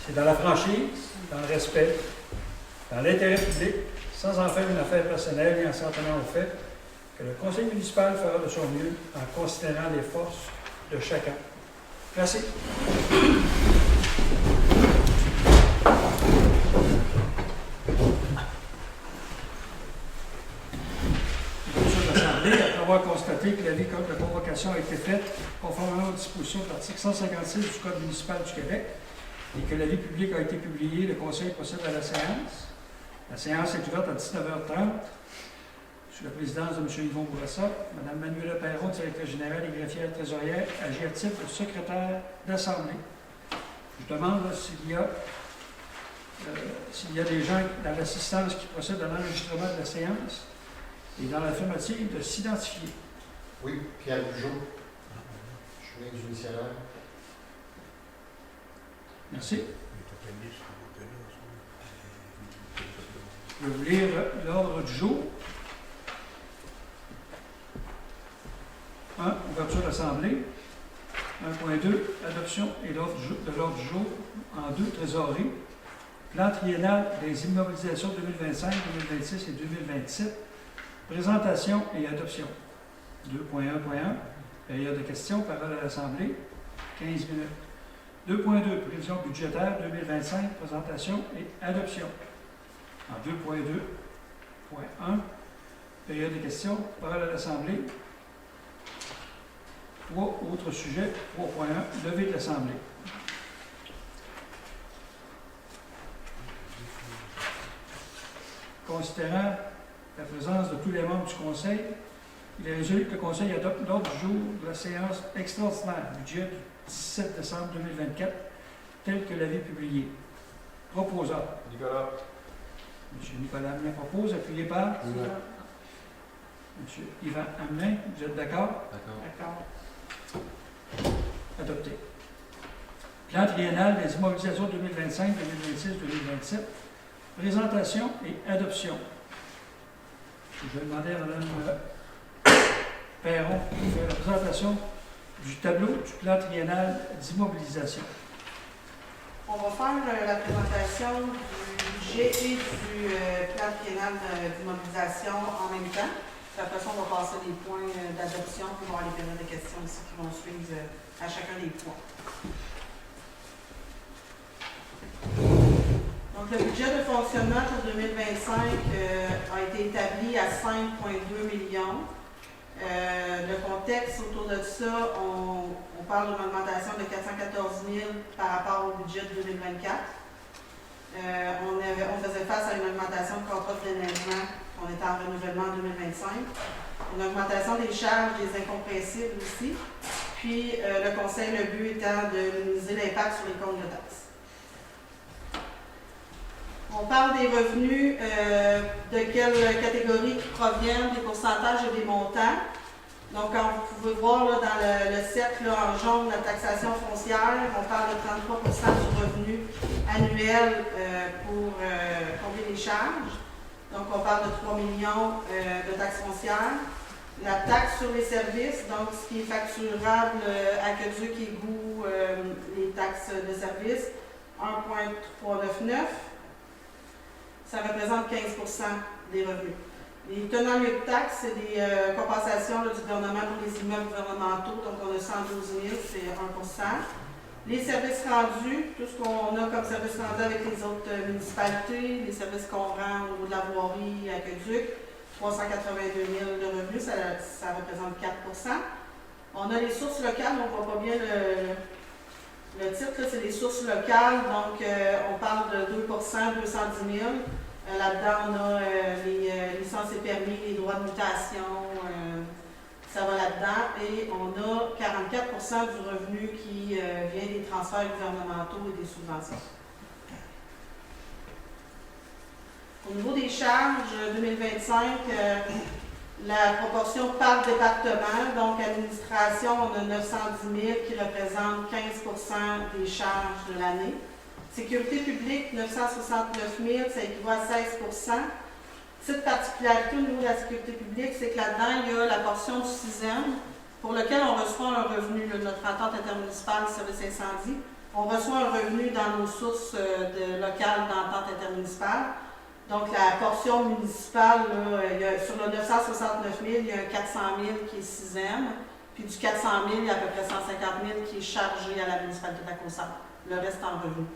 C'est dans la franchise, dans le respect, dans l'intérêt public, sans en faire une affaire personnelle et en s'en tenant au fait, que le conseil municipal fera de son mieux en considérant les forces de chacun. Merci. Après avoir constaté que l'avis de convocation a été faite conformément aux dispositions de l'article 156 du Code municipal du Québec et que l'avis public a été publié, le Conseil procède à la séance. La séance est ouverte à 19h30 sous la présidence de M. Yvon Bourassa. Mme Manuela Perron, directrice générale et greffière trésorière, agit à titre de secrétaire d'Assemblée. Je demande s'il y a des gens dans l'assistance qui procèdent à l'enregistrement de la séance et dans l'affirmative de s'identifier. Oui, Pierre Bugeaud. Je viens du missionnaire. Merci. Je vais vous lire l'ordre du jour. 1. Ouverture de l'Assemblée. 1.2. Adoption et l'ordre de l'ordre du jour en 2. Trésorerie. Plan triennal des immobilisations 2025, 2026 et 2027. Présentation et adoption. 2.1.1. Période de questions. Parole à l'Assemblée. 15 minutes. 2.2. Prévision budgétaire 2025. Présentation et adoption. En 2.2.1. Période de questions. Parole à l'Assemblée. 3. Autres sujets. 3.1. Levée de l'Assemblée. Considérant la présence de tous les membres du Conseil, il est résolu que le Conseil adopte l'ordre du jour de la séance extraordinaire budget du 17 décembre 2024, tel que l'avis publié. Proposeur. Nicolas. M. Nicolas Hamelin propose, appuyé par Oui. M. Yvan Hamelin. Vous êtes d'accord? D'accord. D'accord. Adopté. Plan triennal des immobilisations 2025, 2026, 2027. Présentation et adoption. Je vais demander à Mme Perron de faire la présentation du tableau du plan triennal d'immobilisation. On va faire la présentation du budget et du plan triennal d'immobilisation en même temps. Puis après ça, on va passer les points d'adoption pour voir les périodes de questions aussi qui vont suivre à chacun des points. Donc, le budget de fonctionnement pour 2025 a été établi à 5,2 millions. Le contexte autour de ça, on parle d'une augmentation de 414 000 par rapport au budget de 2024. On faisait face à une augmentation de contrat de déneigement. On était en renouvellement en 2025. Une augmentation des charges des incompressibles aussi. Puis, le conseil, le but étant de minimiser l'impact sur les comptes de taxes. On parle des revenus, de quelle catégorie qui proviennent, des pourcentages et des montants. Donc, comme vous pouvez voir là, dans le cercle là, en jaune, la taxation foncière, on parle de 33% du revenu annuel pour combler les charges. Donc, on parle de 3 millions de taxes foncières. La taxe sur les services, donc ce qui est facturable à Aqueduc et Goût, les taxes de services, 1,399. Ça représente 15% des revenus. Les tenants lieux de taxes, c'est des compensations là, du gouvernement pour les immeubles gouvernementaux, donc on a 112 000, c'est 1%. Les services rendus, tout ce qu'on a comme services rendus avec les autres municipalités, les services qu'on rend au niveau de la voirie à Aqueduc, 382 000 de revenus, ça représente 4%. On a les sources locales, on ne voit pas bien le titre, c'est les sources locales, donc on parle de 2%, 210 000. Là-dedans, on a les licences et permis, les droits de mutation, ça va là-dedans. Et on a 44% du revenu qui vient des transferts gouvernementaux et des subventions. Au niveau des charges 2025, la proportion par département, donc administration, on a 910 000 qui représente 15% des charges de l'année. Sécurité publique, 969 000, ça équivaut à 16%. Petite particularité au niveau de la sécurité publique, c'est que là-dedans, il y a la portion du 6e pour lequel on reçoit un revenu, notre entente intermunicipale de service incendie. On reçoit un revenu dans nos sources locales d'entente intermunicipale. Donc, la portion municipale, là, sur le 969 000, il y a un 400 000 qui est sixième. Puis du 400 000, il y a à peu près 150 000 qui est chargé à la municipalité de Lac-aux-Sarthes. Le reste en revenu.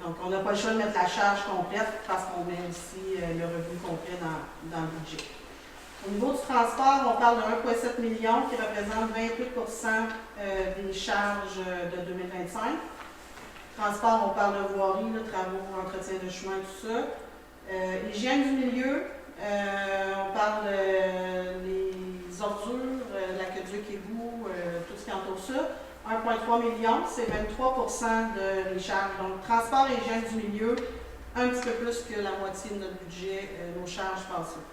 Donc, on n'a pas le choix de mettre la charge complète parce qu'on met aussi le revenu complet dans le budget. Au niveau du transport, on parle de 1,7 million qui représente 28 des charges de 2025. Transport, on parle de voirie, de travaux, entretien de chemin, tout ça. Hygiène du milieu, on parle des ordures, l'aqueduc, égout, tout ce qui entoure ça. 1,3 million, c'est 23 de les charges. Donc, transport et hygiène du milieu, un petit peu plus que la moitié de notre budget, nos charges passées.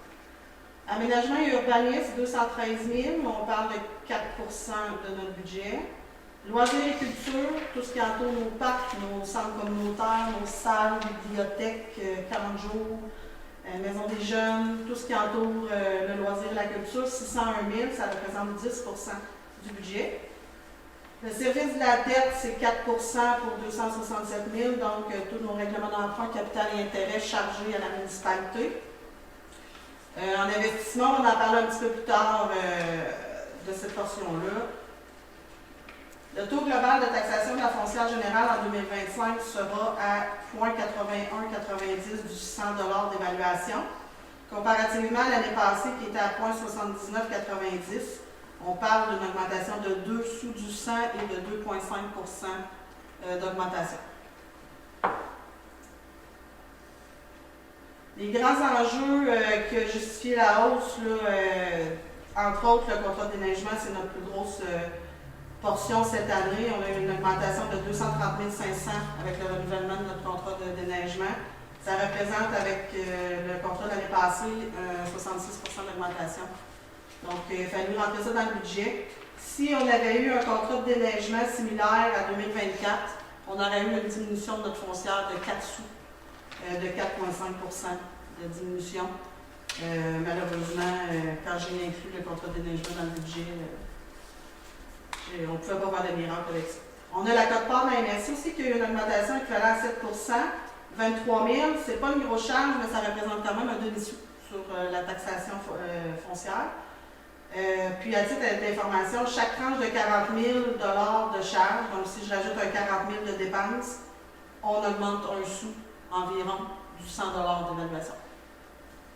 Aménagement et urbanisme, 213 000, on parle de 4 de notre budget. Loisirs et culture, tout ce qui entoure nos parcs, nos centres communautaires, nos salles, bibliothèques, 40 jours, maison des jeunes, tout ce qui entoure le loisir et la culture, 601 000, ça représente 10 du budget. Le service de la dette, c'est 4 pour 267 000, donc tous nos règlements d'emprunt, capital et intérêts chargés à la municipalité. En investissement, on en parle un petit peu plus tard de cette portion-là. Le taux global de taxation de la foncière générale en 2025 sera à 0,8190 du 100 $ d'évaluation. Comparativement à l'année passée qui était à 0,7990, on parle d'une augmentation de 2 sous du 100 et de 2,5 d'augmentation. Les grands enjeux qui ont justifié la hausse, là, entre autres, le contrat de déneigement, c'est notre plus grosse portion cette année. On a eu une augmentation de 230 500 avec le renouvellement de notre contrat de déneigement. Ça représente, avec le contrat de l'année passée, 66 d'augmentation. Donc, il a fallu rentrer ça dans le budget. Si on avait eu un contrat de déneigement similaire à 2024, on aurait eu une diminution de notre foncière de 4 sous, de 4,5 de diminution. Malheureusement, quand j'ai inclus le contrat de déneigement dans le budget, on ne pouvait pas voir de miracle avec ça. On a la cote-part de la MRC aussi qui a eu une augmentation équivalente à 7 23 000. Ce n'est pas une grosse charge, mais ça représente quand même un demi-sou sur la taxation foncière. Puis, à titre d'information, chaque tranche de 40 000 de charge, donc si je rajoute un 40 000 de dépenses, on augmente un sou environ du 100 $ d'évaluation.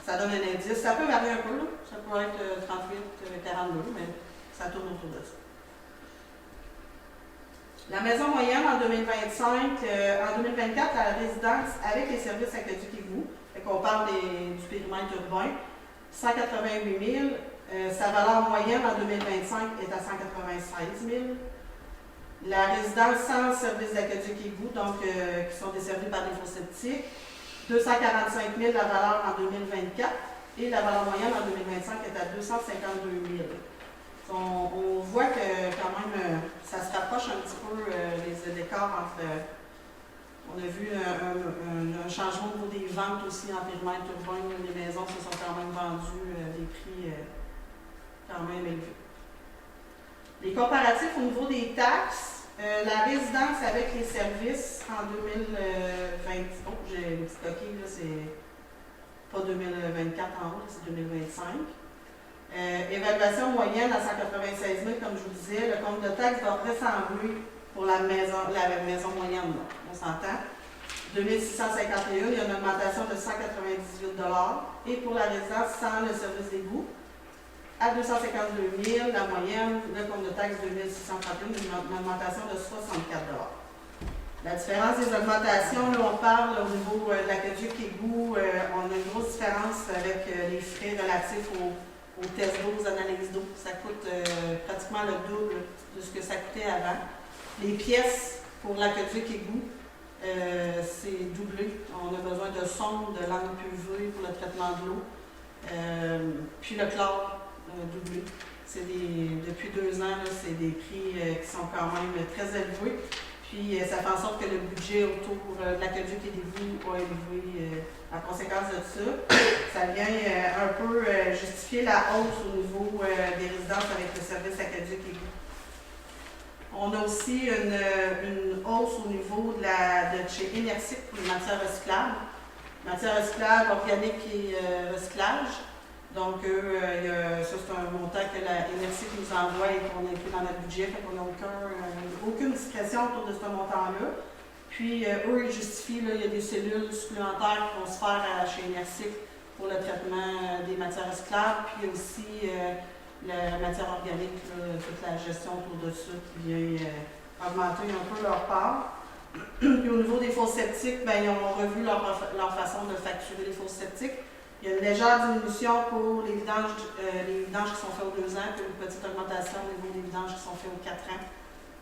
Ça donne un indice. Ça peut varier un peu, là. Ça peut être 38, 42, mais ça tourne autour de ça. La maison moyenne en 2025, en 2024, à la résidence avec les services aqueducs et égout, on parle du périmètre urbain, 188 000. Sa valeur moyenne en 2025 est à 196 000. La résidence sans service d'aqueduc et égout, donc qui sont desservis par des fosses septiques, 245 000 la valeur en 2024 et la valeur moyenne en 2025 est à 252 000. On voit que quand même, ça se rapproche un petit peu les écarts entre. On a vu un changement au niveau des ventes aussi en périmètre urbain. Les maisons se sont quand même vendues des prix quand même élevés. Les comparatifs au niveau des taxes, la résidence avec les services en 2020. Oh, j'ai une petite coquille, là, c'est pas 2024 en haut, c'est 2025. Évaluation moyenne à 196 000, comme je vous disais. Le compte de taxe va ressembler pour la maison moyenne, là, on s'entend. 2651, il y a une augmentation de 198 $. Et pour la résidence sans le service d'égout, à 252 000, la moyenne, le compte de taxe 2631, une augmentation de 64 $. La différence des augmentations, là, on parle au niveau de l'aqueduc égout, on a une grosse différence avec les frais relatifs aux tests d'eau, aux analyses d'eau. Ça coûte pratiquement le double de ce que ça coûtait avant. Les pièces pour l'aqueduc égout, c'est doublé. On a besoin de sondes, de lampes UV pour le traitement de l'eau. Puis le chlore, doublé. Depuis 2 ans, c'est des prix qui sont quand même très élevés. Puis ça fait en sorte que le budget autour de l'aqueduc et d'égout a élevé en conséquence de ça. Ça vient un peu justifier la hausse au niveau des résidences avec le service aqueduc et égout. On a aussi une hausse au niveau de chez Énersic pour les matières recyclables. Matières recyclables, organiques et recyclage. Donc, ça, c'est un montant que la Énersic nous envoie et qu'on inclut dans notre budget. Fait qu'on n'a aucune discrétion autour de ce montant-là. Puis, eux, ils justifient, là, il y a des cellules supplémentaires qui vont se faire chez Énersic pour le traitement des matières recyclables. Puis aussi, la matière organique, là, toute la gestion autour de ça qui vient augmenter un peu leur part. Puis au niveau des fosses septiques, ben, ils ont revu leur façon de facturer les fosses septiques. Il y a une légère diminution pour les vidanges qui sont faits aux 2 ans, puis une petite augmentation au niveau des vidanges qui sont faits aux 4 ans.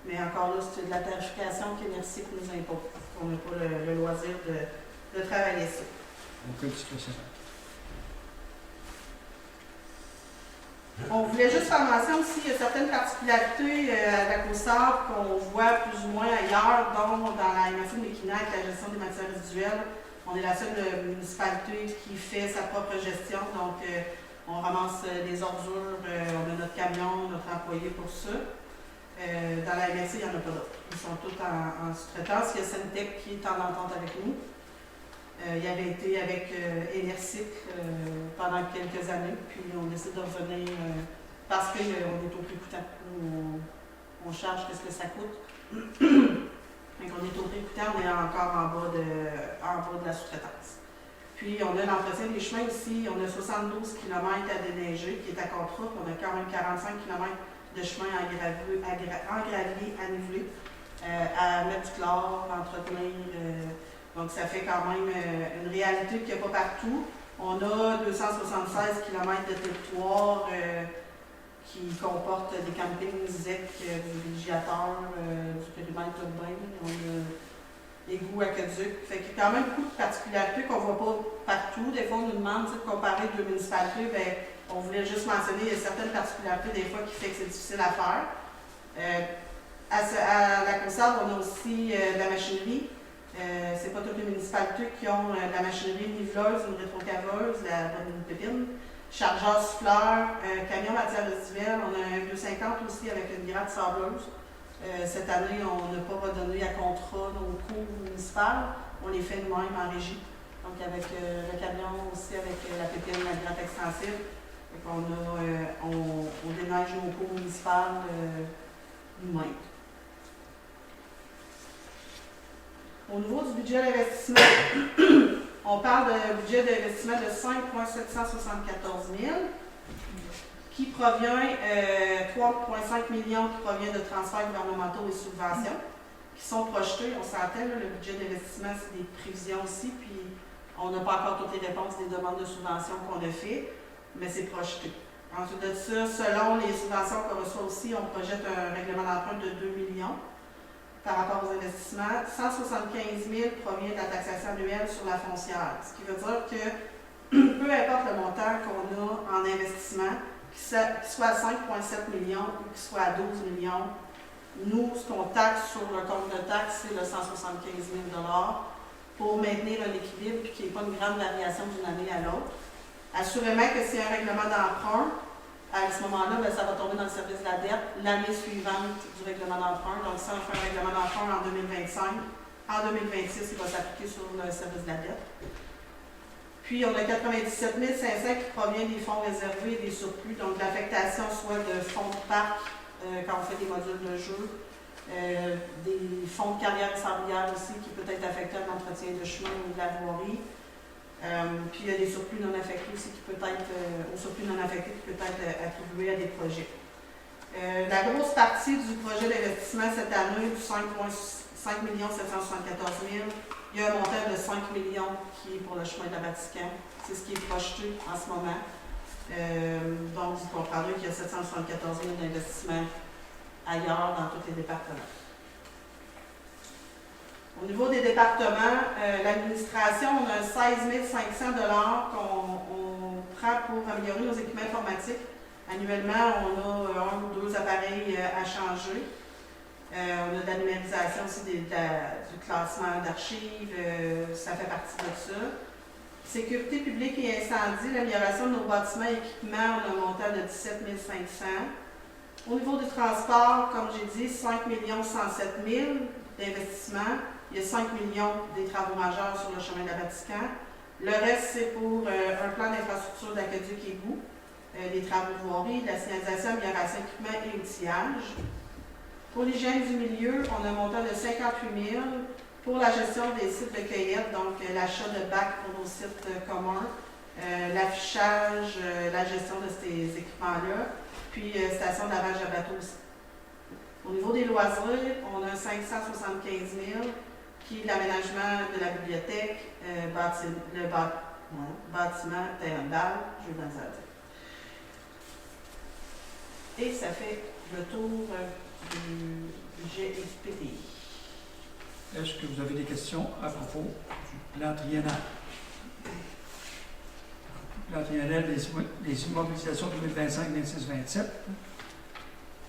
Mais encore là, c'est de la tarification qu'Énersic nous impose. On n'a pas le loisir de travailler ça. Aucune discussion. On voulait juste faire mention aussi, il y a certaines particularités à la COSAB qu'on voit plus ou moins ailleurs, dont dans la MFU de Mekinac, la gestion des matières résiduelles. On est la seule municipalité qui fait sa propre gestion, donc on ramasse des ordures, on a notre camion, notre employé pour ça. Dans la MFC, il n'y en a pas d'autres. Ils sont tous en sous-traitance. Il y a Centec qui est en entente avec nous. Il avait été avec Énersic pendant quelques années, puis on décide de revenir parce qu'on est au prix coûtant. On charge qu'est-ce que ça coûte. Donc on est au prix coûtant, on est encore en bas de la sous-traitance. Puis on a l'entretien des chemins ici, on a 72 km à déneiger qui est à contrat, on a quand même 45 km de chemin en gravier, à niveler, à mettre du chlore, entretenir. Donc, ça fait quand même une réalité qu'il n'y a pas partout. On a 276 km de territoire qui comportent des campings ZEC, des villégiateurs, du périmètre urbain. On a égouts aqueducs. Fait qu'il y a quand même beaucoup de particularités qu'on ne voit pas partout. Des fois, on nous demande de comparer deux municipalités. Bien, on voulait juste mentionner certaines particularités des fois qui fait que c'est difficile à faire. À la COSAB, on a aussi de la machinerie. C'est pas toutes les municipalités qui ont de la machinerie, une niveleuse, une rétrocaveuse, la bonne pépine, chargeur souffleur, camion matière résiduelle. On a un 250 aussi avec une grade sableuse. Cette année, on n'a pas redonné à contrat nos cours municipales. On les fait nous-mêmes en régie. Donc avec le camion aussi, avec la pépine, la grade extensible. Donc on déneige nos cours municipales nous-mêmes. Au niveau du budget d'investissement, on parle d'un budget d'investissement de 5,774 000 qui provient, 3,5 millions qui provient de transferts gouvernementaux et subventions qui sont projetés. On s'entend, le budget d'investissement, c'est des prévisions aussi, puis on n'a pas encore toutes les réponses des demandes de subventions qu'on a fait, mais c'est projeté. Ensuite de ça, selon les subventions qu'on reçoit aussi, on projette un règlement d'emprunt de 2 millions. Par rapport aux investissements, 175 000 provient de la taxation annuelle sur la foncière. Ce qui veut dire que peu importe le montant qu'on a en investissement, qu'il soit à 5,7 millions ou qu'il soit à 12 millions, nous, ce qu'on taxe sur le compte de taxe, c'est le 175 000 pour maintenir un équilibre et qu'il n'y ait pas une grande variation d'une année à l'autre. Assurément que c'est un règlement d'emprunt. À ce moment-là, ça va tomber dans le service de la dette l'année suivante du règlement d'emprunt. Donc, si on fait un règlement d'emprunt en 2025, en 2026, il va s'appliquer sur le service de la dette. Puis, on a 97 500 qui provient des fonds réservés et des surplus, donc l'affectation soit de fonds de parc quand on fait des modules de jeu, des fonds de carrière sablière aussi qui peut être affecté à l'entretien de chemin ou de la voirie. Puis il y a des surplus non affectés aussi qui peut être, au surplus non affecté qui peut être attribué à des projets. La grosse partie du projet d'investissement cette année, du 5 774 000, il y a un montant de 5 millions qui est pour le chemin de la Vatican. C'est ce qui est projeté en ce moment. Donc, vous comprendrez qu'il y a 774 000 d'investissement ailleurs dans tous les départements. Au niveau des départements, l'administration, on a 16 500 $ qu'on prend pour améliorer nos équipements informatiques. Annuellement, on a 1 ou 2 appareils à changer. On a de la numérisation aussi du classement d'archives, ça fait partie de ça. Sécurité publique et incendie, l'amélioration de nos bâtiments et équipements, on a un montant de 17 500. Au niveau du transport, comme j'ai dit, 5 107 000 d'investissement. Il y a 5 millions des travaux majeurs sur le chemin de la Vatican. Le reste, c'est pour un plan d'infrastructure d'aqueduc et égout, des travaux de voirie, de la signalisation, amélioration équipement et outillage. Pour l'hygiène du milieu, on a un montant de 58 000 pour la gestion des sites de cueillette, donc l'achat de bacs pour nos sites communs, l'affichage, la gestion de ces équipements-là, puis station de lavage de bateaux aussi. Au niveau des loisirs, on a 575 000 qui est l'aménagement de la bibliothèque, bâtiment, terrain de balle, je vais dans ça dire. Et ça fait le tour du budget XPTI. Est-ce que vous avez des questions à propos du plan triennal? Plan triennal des immobilisations 2025, 26, 27.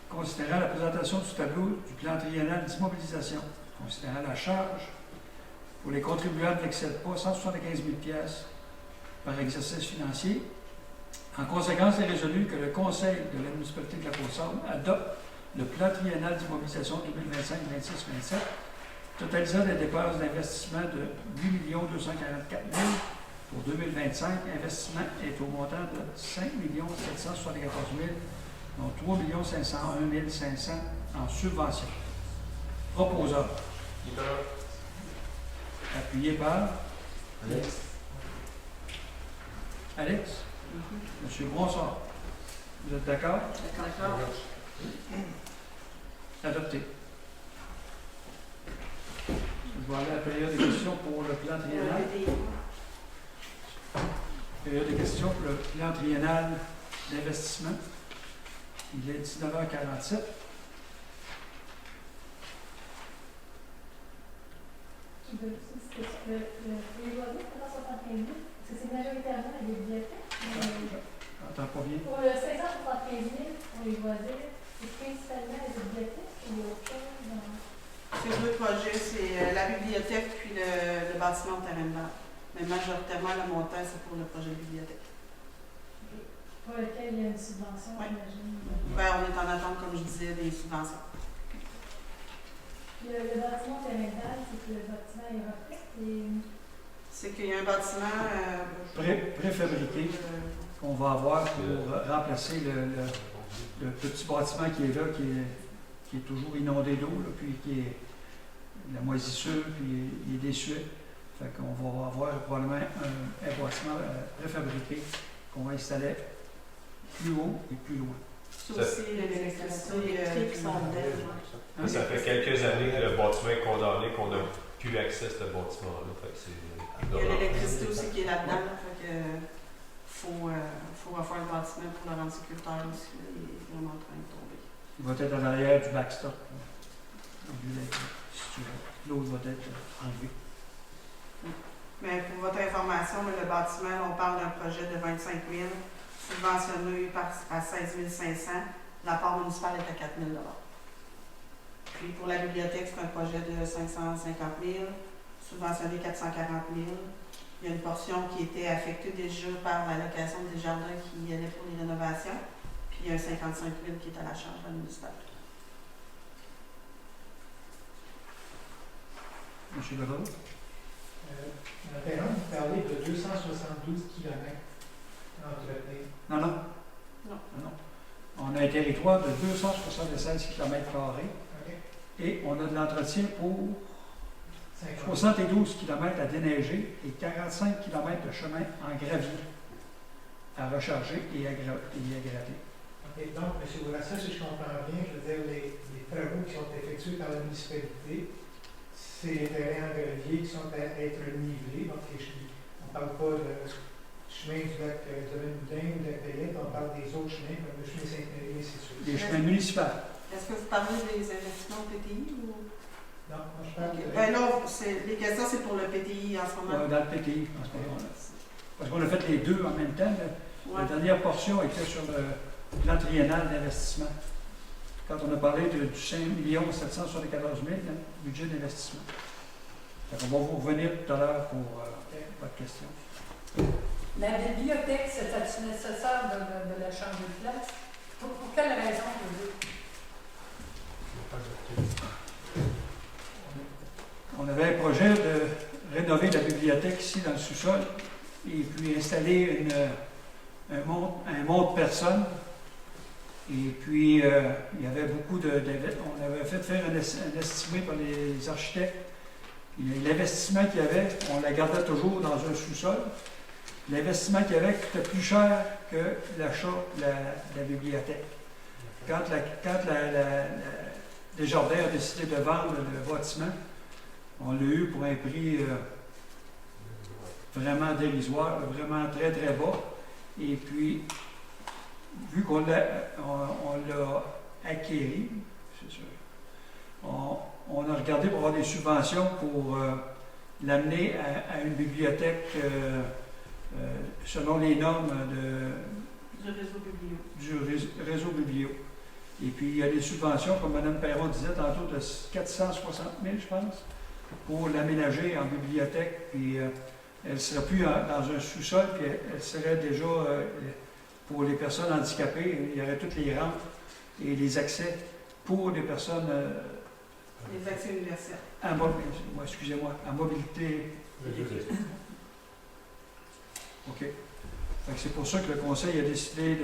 Considérant la présentation du tableau du plan triennal d'immobilisation, considérant la charge pour les contribuables n'excède pas 175 000 $ par exercice financier, en conséquence, il est résolu que le Conseil de la municipalité de la Côte-Sable adopte le plan triennal d'immobilisation 2025, 26, 27, totalisant des dépenses d'investissement de 8 244 000 pour 2025. Investissement est au montant de 5 774 000, dont 3 501 500 en subvention. Proposeur. Appuyé par Alex. Monsieur Bronsard. Vous êtes d'accord? D'accord. Adopté. Je vais aller à la période de questions pour le plan triennal. Période de questions pour le plan triennal d'investissement. Il est 19h47. Tu veux les loisirs, 375 000, parce que c'est majoritairement la bibliothèque. J'entends pas bien. Pour le 575 000, pour les loisirs, c'est principalement la bibliothèque ou autre chose dans... Ces deux projets, c'est la bibliothèque puis le bâtiment de terrain de balle. Mais majoritairement, le montant, c'est pour le projet de bibliothèque. Pour lequel il y a une subvention, Oui. j'imagine. Ben, on est en attente, comme je disais, des subventions. Le bâtiment terrain de balle, c'est que le bâtiment est refait et... C'est qu'il y a un bâtiment Préfabriqué qu'on va avoir pour remplacer le petit bâtiment qui est là, qui est toujours inondé d'eau, là, puis qui est la moisissure, puis il est désuet. Fait qu'on va avoir probablement un bâtiment préfabriqué qu'on va installer plus haut et plus loin. C'est aussi l'électricité électrique qui sont dedans. Hein? Ça fait quelques années que le bâtiment est condamné, qu'on n'a plus accès à ce bâtiment-là. Fait que Il y a l'électricité aussi qui est là-dedans. Là, fait que faut refaire le bâtiment pour le rendre sécuritaire aussi. Là, il est vraiment en train de tomber. Il va être à l'arrière du backstop. L'autre va être enlevé. Mais pour votre information, le bâtiment, on parle d'un projet de 25 000, subventionné à 16 500. La part municipale est à 4 000 $. Puis pour la bibliothèque, c'est un projet de 550 000, subventionné 440 000. Il y a une portion qui était affectée déjà par la location des jardins qui allait pour les rénovations. Puis il y a un 55 000 qui est à la charge de la municipalité. Monsieur Legault? Madame, vous parlez de 272 km entretenus. Non, non. Non. Non. On a un territoire de 276 km² OK. et on a de l'entretien pour 50. 72 km à déneiger et 45 km de chemin en gravier à recharger et à gratter. OK. Donc, M. Bourassa, si je comprends bien, je veux dire, les travaux qui sont effectués par la municipalité, c'est les terrains en gravier qui sont à être nivelés. Donc, on ne parle pas de chemin du lac de Moudin ou de la Payette, on parle des autres chemins, comme le chemin Saint-Péry, et ainsi de suite. Les chemins municipaux. Est-ce que vous parlez des investissements au PTI ou? Non, moi je parle de... Ben non, les questions, c'est pour le PTI en ce moment. Dans le PTI, en ce moment. Parce qu'on a fait les deux en même temps. Ouais. La dernière portion était sur le plan triennal d'investissement. Quand on a parlé du 5 774 000 budget d'investissement. On va vous revenir tout à l'heure pour votre question. La bibliothèque, c'est-tu nécessaire de la changer de place? Pour quelle raison, vous dites? On avait un projet de rénover la bibliothèque ici dans le sous-sol et puis installer un monte-personnes. Et puis, il y avait beaucoup on avait fait faire un estimé par les architectes. L'investissement qu'il y avait, on la gardait toujours dans un sous-sol. L'investissement qu'il y avait coûtait plus cher que l'achat de la bibliothèque. Quand Desjardins a décidé de vendre le bâtiment, on l'a eu pour un prix vraiment dérisoire, vraiment très très bas. Et puis, vu qu'on l'a acquéri, c'est sûr, on a regardé pour avoir des subventions pour l'amener à une bibliothèque selon les normes du réseau biblio. Et puis, il y a des subventions, comme Mme Perron disait tantôt, de 460 000, je pense, pour l'aménager en bibliothèque. Puis, elle ne serait plus dans un sous-sol, puis elle serait déjà, pour les personnes handicapées, il y aurait toutes les rampes et les accès pour les personnes... Les accès universels. Excusez-moi, à mobilité. OK. Fait que c'est pour ça que le Conseil a décidé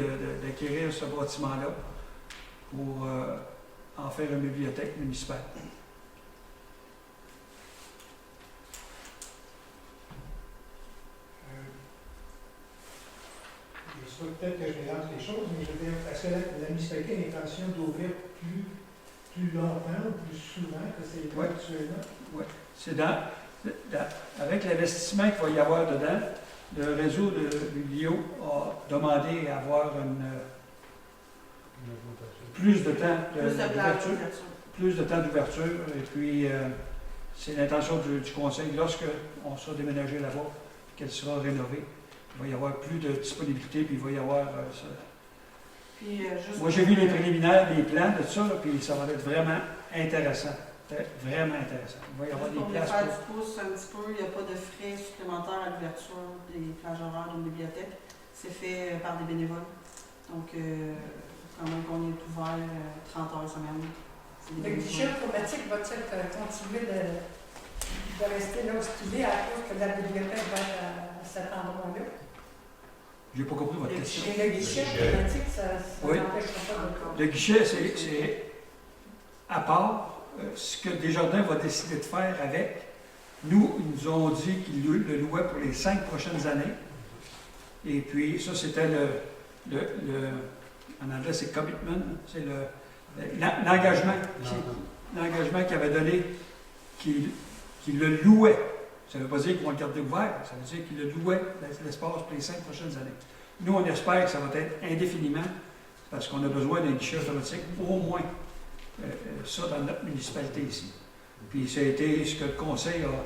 d'acquérir ce bâtiment-là pour en faire une bibliothèque municipale. Peut-être que je mélange les choses, mais je veux dire, est-ce que la municipalité a l'intention d'ouvrir plus longtemps ou plus souvent que c'est le cas actuellement? Oui. C'est avec l'investissement qu'il va y avoir dedans, le réseau de biblio a demandé à avoir plus de temps d'ouverture. Plus de temps d'ouverture. Et puis, c'est l'intention du Conseil, lorsqu'on sera déménagé là-bas, qu'elle sera rénovée. Il va y avoir plus de disponibilité, puis il va y avoir ça. Puis, moi, j'ai vu les préliminaires, les plans de ça, là, puis ça va être vraiment intéressant. Vraiment intéressant. Il va y avoir des pour places faire du pouce un petit peu, il n'y a pas de frais supplémentaires à l'ouverture des plages horaires d'une bibliothèque. C'est fait par des bénévoles. Donc, quand même qu'on est ouvert 30 heures semaine. Le guichet automatique va-t-il continuer de rester là où il est à cause que la bibliothèque va être à cet endroit-là? Je n'ai pas compris votre question. Et le guichet automatique, ça Oui. n'empêchera pas de... Le guichet, c'est à part ce que Desjardins va décider de faire avec. Nous, ils nous ont dit qu'ils le louaient pour les 5 prochaines années. Et puis, ça, c'était en anglais, c'est commitment, c'est l'engagement. L'engagement qu'il avait donné, qu'il le louait. Ça ne veut pas dire qu'ils vont le garder ouvert, ça veut dire qu'ils le louaient l'espace pour les 5 prochaines années. Nous, on espère que ça va être indéfiniment, parce qu'on a besoin d'un guichet automatique, au moins ça dans notre municipalité ici. Puis ça a été ce que le Conseil a.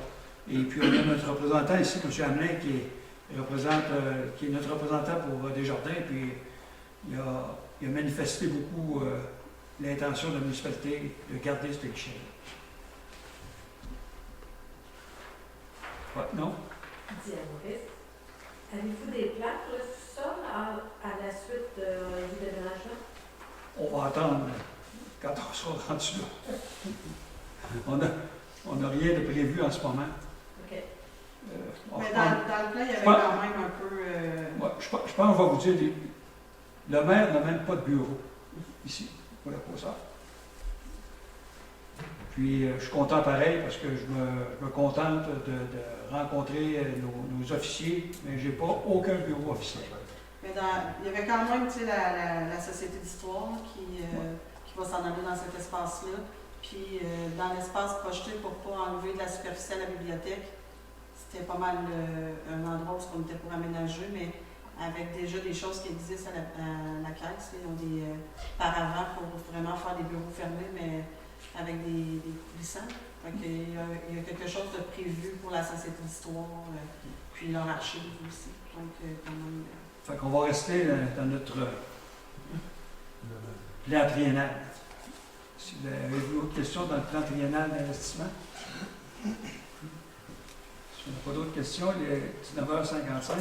Et puis on a notre représentant ici, M. Hamelin, qui est notre représentant pour Desjardins, puis il a manifesté beaucoup l'intention de la municipalité de garder ce guichet. Ouais, non? Dit à Maurice, avez-vous des plans pour le sous-sol à la suite du déménagement? On va attendre quand on sera rendu là. On n'a rien de prévu en ce moment. OK. Mais dans le plan, il y avait quand même un peu... Ouais, je pense qu'on va vous dire, le maire n'a même pas de bureau ici, pour la Poissard. Puis je suis content pareil parce que je me contente de rencontrer nos officiers, mais je n'ai pas aucun bureau officiel. Mais il y avait quand même la Société d'histoire qui va s'en aller dans cet espace-là. Puis dans l'espace projeté pour ne pas enlever de la superficie à la bibliothèque, c'était pas mal un endroit où on était pour aménager, mais avec déjà des choses qui existent à la caisse. Ils ont des paravents pour vraiment faire des bureaux fermés, mais avec des coulissants. Il y a quelque chose de prévu pour la Société d'histoire, puis leur archive aussi. Donc, quand même, fait qu'on va rester dans notre plan triennal. Si vous avez d'autres questions dans le plan triennal d'investissement? Si on n'a pas d'autres questions, il est 19h55.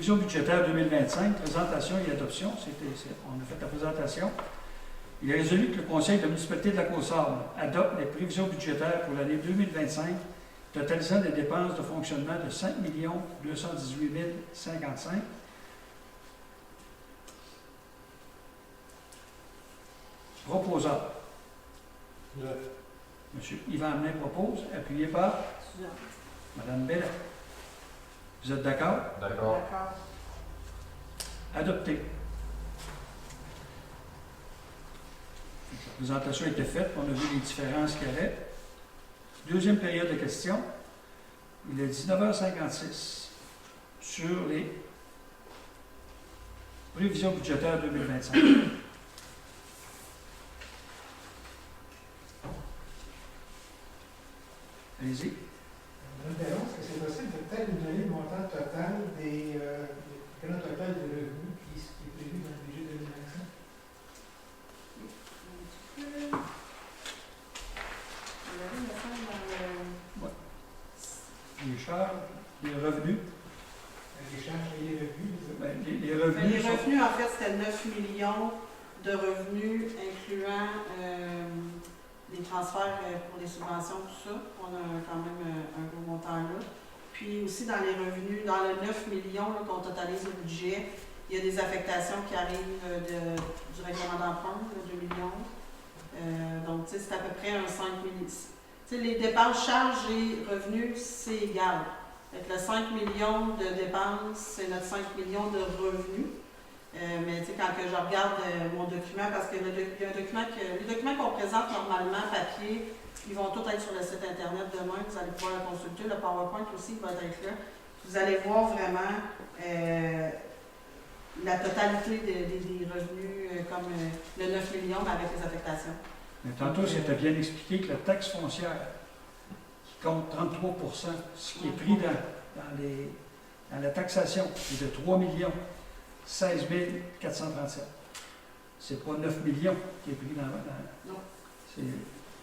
prévisions budgétaires 2025, présentation et adoption. On a fait la présentation. Il est résolu que le Conseil de la municipalité de la Côte-Sable adopte les prévisions budgétaires pour l'année 2025, totalisant des dépenses de fonctionnement de 5 218 055. Proposant. Neuf. M. Yvan Hamelin propose, appuyé par Mme Bellin. Vous êtes d'accord? D'accord. D'accord. Adopté. La présentation a été faite, on a vu les différences qu'il y avait. Deuxième période de questions. Il est 19h56 sur les prévisions budgétaires 2025. Allez-y. Mme Perron, est-ce que c'est possible de peut-être nous donner le montant total le grand total de revenus qui est prévu dans le budget 2025? Les charges, les revenus. Les charges et les revenus, Ben, les Mais revenus les sont... revenus, en fait, c'était 9 millions de revenus, incluant des transferts pour les subventions, tout ça. On a quand même un gros montant là. Puis aussi, dans les revenus, dans les 9 millions là, qu'on totalise au budget, il y a des affectations qui arrivent du règlement d'emprunt, de 2 millions. Donc, tu sais, c'est à peu près un 5 millions. Tu sais, les dépenses, charges et revenus, c'est égal. Fait que le 5 millions de dépenses, c'est notre 5 millions de revenus. Mais tu sais, quand que je regarde mon document, parce que les documents qu'on présente normalement, papier, ils vont tous être sur le site Internet demain. Vous allez pouvoir le consulter. Le PowerPoint aussi va être là. Vous allez voir vraiment la totalité des revenus, comme le 9 millions, mais avec les affectations. Mais tantôt, c'était bien expliqué que la taxe foncière, qui compte 33 %, ce qui est pris dans la taxation, est de 3 16 437. C'est pas 9 millions qui est pris dans Non. c'est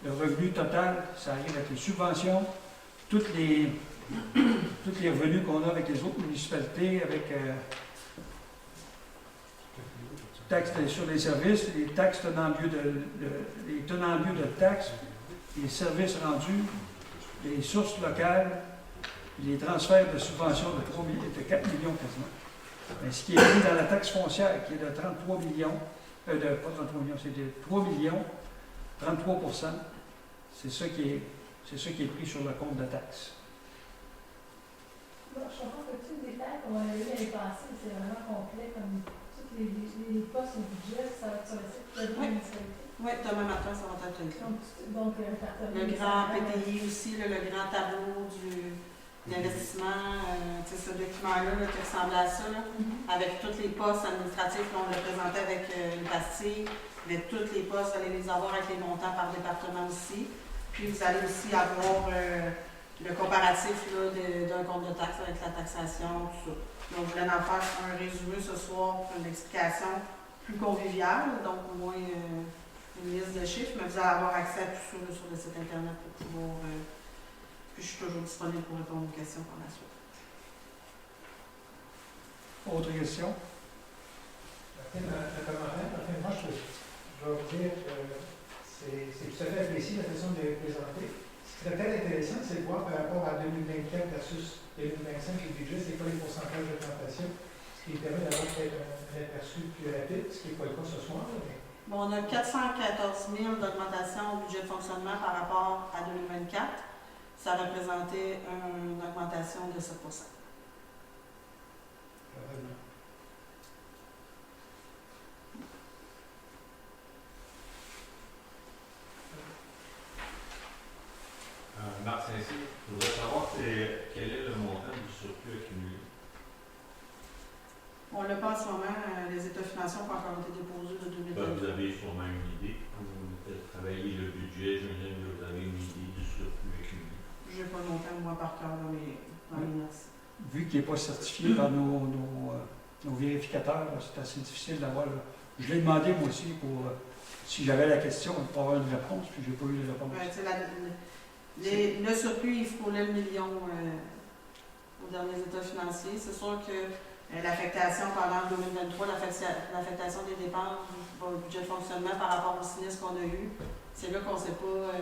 le revenu total, ça arrive avec les subventions, tous les revenus qu'on a avec les autres municipalités, avec taxes sur les services, les taxes tenant lieu de taxes, les services rendus, les sources locales, les transferts de subventions de 4 millions quasiment. Mais ce qui est pris dans la taxe foncière, qui est de 33 millions, pas 33 millions, c'est de 3 millions, 33 %, c'est ça qui est pris sur le compte de taxe. Bon, je comprends que tous les détails qu'on avait eu l'année passée, c'est vraiment complet, comme tous les postes au budget, ça va être sur le site de la municipalité. Oui, demain matin, ça va être là. Donc Le grand PTI aussi, là, le grand tableau d'investissement, ce document-là là, qui ressemblait à ça, là, avec tous les postes administratifs, là, on le présentait avec une pastille, mais tous les postes, vous allez les avoir avec les montants par département aussi. Puis vous allez aussi avoir le comparatif d'un compte de taxe avec la taxation, tout ça. Donc, je voulais en faire un résumé ce soir, une explication plus conviviale, donc au moins une liste de chiffres, mais vous allez avoir accès à tout ça là, sur le site Internet pour pouvoir... puis je suis toujours disponible pour répondre aux questions par la suite. Autre question? Un commentaire. Enfin, moi, je vais vous dire que c'est tout à fait apprécié la façon de les présenter. Ce qui serait peut-être intéressant, c'est de voir par rapport à 2024 versus 2025 le budget, c'est quoi les pourcentages d'augmentation, ce qui permet d'avoir peut-être un aperçu plus rapide, ce qui n'est pas le cas ce soir. Mais... Bon, on a 414 000 d'augmentation au budget de fonctionnement par rapport à 2024. Ça représentait une augmentation de 7 %. Marc Saint-Cyr, je voudrais savoir quel est le montant du surplus accumulé. On l'a pas en ce moment. Les états financiers n'ont pas encore été déposés de 2024. Vous avez sûrement une idée. Vous travaillez le budget, j'imagine que vous avez une idée du surplus accumulé. Je n'ai pas le montant, moi, par cœur dans mes notes. Vu qu'il n'est pas certifié par nos vérificateurs, c'est assez difficile d'avoir. Je l'ai demandé moi aussi pour si j'avais la question, pour avoir une réponse, puis je n'ai pas eu de réponse. Le surplus, il frôlait le million aux derniers états financiers. C'est sûr que L'affectation pendant 2023, l'affectation des dépenses du budget de fonctionnement par rapport au sinistre qu'on a eu, c'est là qu'on ne sait pas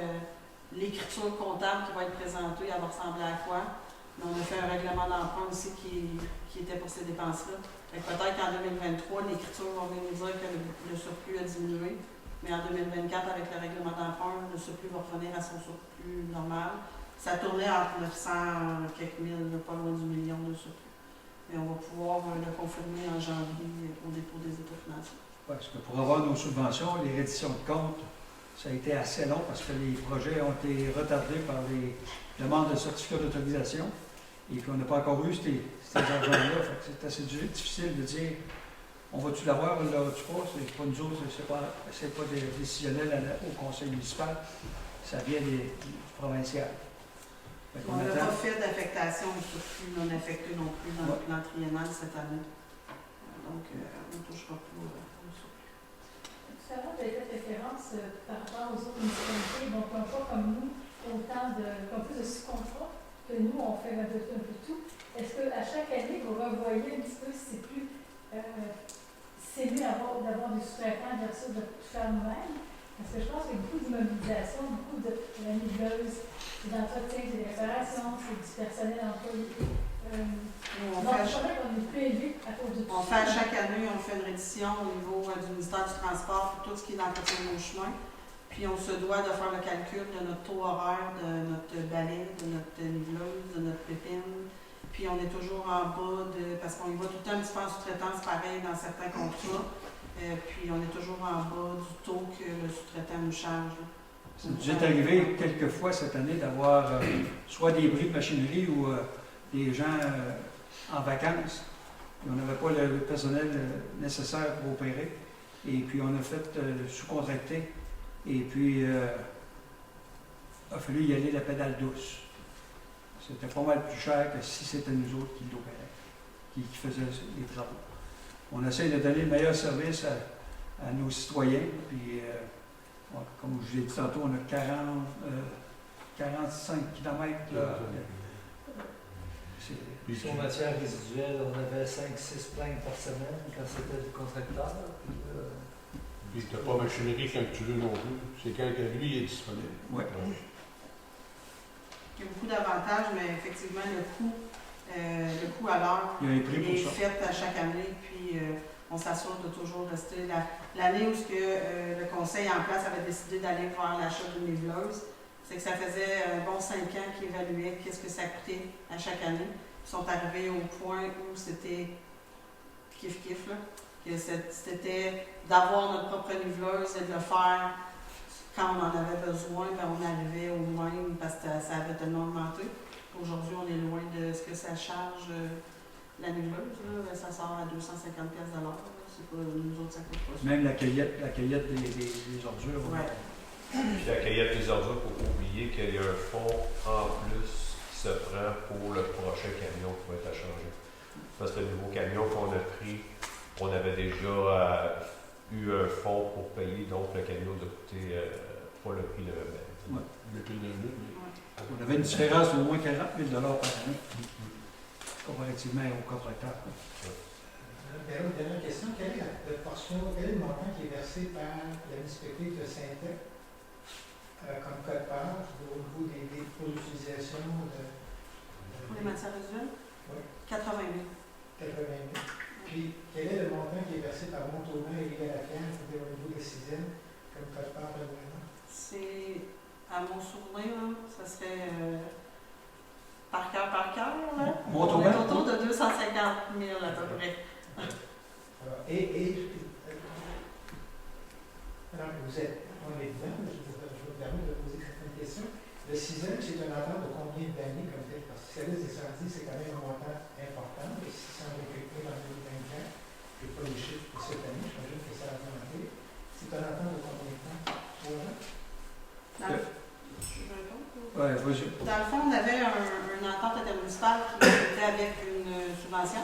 l'écriture comptable qui va être présentée, elle va ressembler à quoi. Mais on a fait un règlement d'emprunt aussi qui était pour ces dépenses-là. Peut-être qu'en 2023, l'écriture va venir nous dire que le surplus a diminué, mais en 2024, avec le règlement d'emprunt, le surplus va revenir à son surplus normal. Ça tournait entre 900 quelques mille, pas loin du million de surplus. Et on va pouvoir le confirmer en janvier au dépôt des états financiers. Parce que pour avoir nos subventions, les redditions de comptes, ça a été assez long parce que les projets ont été retardés par les demandes de certificats d'autorisation. Et puis on n'a pas encore eu ces argents-là. C'est assez difficile de dire on va-tu l'avoir ou l'aura-tu pas. C'est pas nous autres, c'est pas des décisionnels au conseil municipal. Ça vient des provinciales. On n'a pas fait d'affectation au surplus non affecté non plus dans le plan triennal cette année. Donc, on ne touchera pas au surplus. Tout à l'heure, tu as fait référence par rapport aux autres municipalités, donc on pas comme nous, comme plus de sous-contrats que nous, on fait un peu tout. Est-ce qu'à chaque année, vous revoyez un petit peu si c'est plus c'est mieux d'avoir des sous-traitants versus de tout faire nous-mêmes? Parce que je pense qu'il y a beaucoup d'immobilisation, beaucoup de la nébuleuse, c'est d'entretien, c'est des réparations, c'est du personnel employé. On fait à chaque année, on fait une reddition au niveau du ministère du Transport pour tout ce qui est d'entretien de nos chemins. Puis on se doit de faire le calcul de notre taux horaire, de notre balai, de notre nébuleuse, de notre pépine. Puis on est toujours en bas parce qu'on y va tout le temps un petit peu en sous-traitance pareil dans certains contrats. Puis on est toujours en bas du taux que le sous-traitant nous charge. Ça nous est arrivé quelques fois cette année d'avoir soit des bris de machinerie ou des gens en vacances. On n'avait pas le personnel nécessaire pour opérer. Et puis on a fait sous-contracter. Et puis il a fallu y aller la pédale douce. C'était pas mal plus cher que si c'était nous autres qui l'opéraient, qui faisaient les travaux. On essaie de donner le meilleur service à nos citoyens. Puis, comme je l'ai dit tantôt, on a 45 km. Puis sur matière résiduelle, on avait 5-6 plaintes par semaine quand c'était le contracteur. Puis tu n'as pas machinerie quand tu veux non plus. C'est quand lui est disponible. Oui. Il y a beaucoup d'avantages, mais effectivement, le coût à l'heure est fait à chaque année. Puis on s'assure de toujours rester. L'année où le conseil en place avait décidé d'aller vers l'achat d'une nébuleuuse, c'est que ça faisait un bon 5 ans qu'ils évaluaient qu'est-ce que ça coûtait à chaque année. Ils sont arrivés au point où c'était kiff-kiff, là. Que c'était d'avoir notre propre niveleuse et de le faire quand on en avait besoin, ben on arrivait au même parce que ça avait tellement augmenté. Aujourd'hui, on est loin de ce que ça charge la niveleuse. Là. Ça sort à 250 pièces de l'heure. C'est pas nous autres, ça coûte pas ça. Même la cueillette des ordures. Ouais. Puis la cueillette des ordures, il ne faut pas oublier qu'il y a un fonds en plus qui se prend pour le prochain camion qui va être à changer. Parce que le nouveau camion qu'on a pris, on avait déjà eu un fonds pour payer, donc le camion a coûté pas le prix de Ouais. Le prix de On avait une différence d'au moins 40 000 par année, comparativement au contracteur. Dernière question, quelle est le montant qui est versé par la municipalité de Saint-Ex comme code-part au niveau pour l'utilisation Pour les matières résiduelles? Oui. 80 000. 80 000. Puis, quel est le montant qui est versé par Montauban et Rivière-la-Pierre, c'est-à-dire au niveau des sixièmes, comme code-part de gouvernement? C'est, à mon souvenir, là, ça serait par cœur, là. On est autour de 250 000 à peu près. Alors, alors, on est dedans, mais je vous permets de poser certaines questions. Le sixième, c'est un entente de combien d'années comme tel? Parce que service des incendies, c'est quand même un montant important. Et si ça en est dans 2024, je n'ai pas les chiffres pour cette année, j'imagine que ça a augmenté. C'est un entente de combien de temps? 3 ans? Dans le fond, on avait une entente intermunicipale qui était avec une subvention,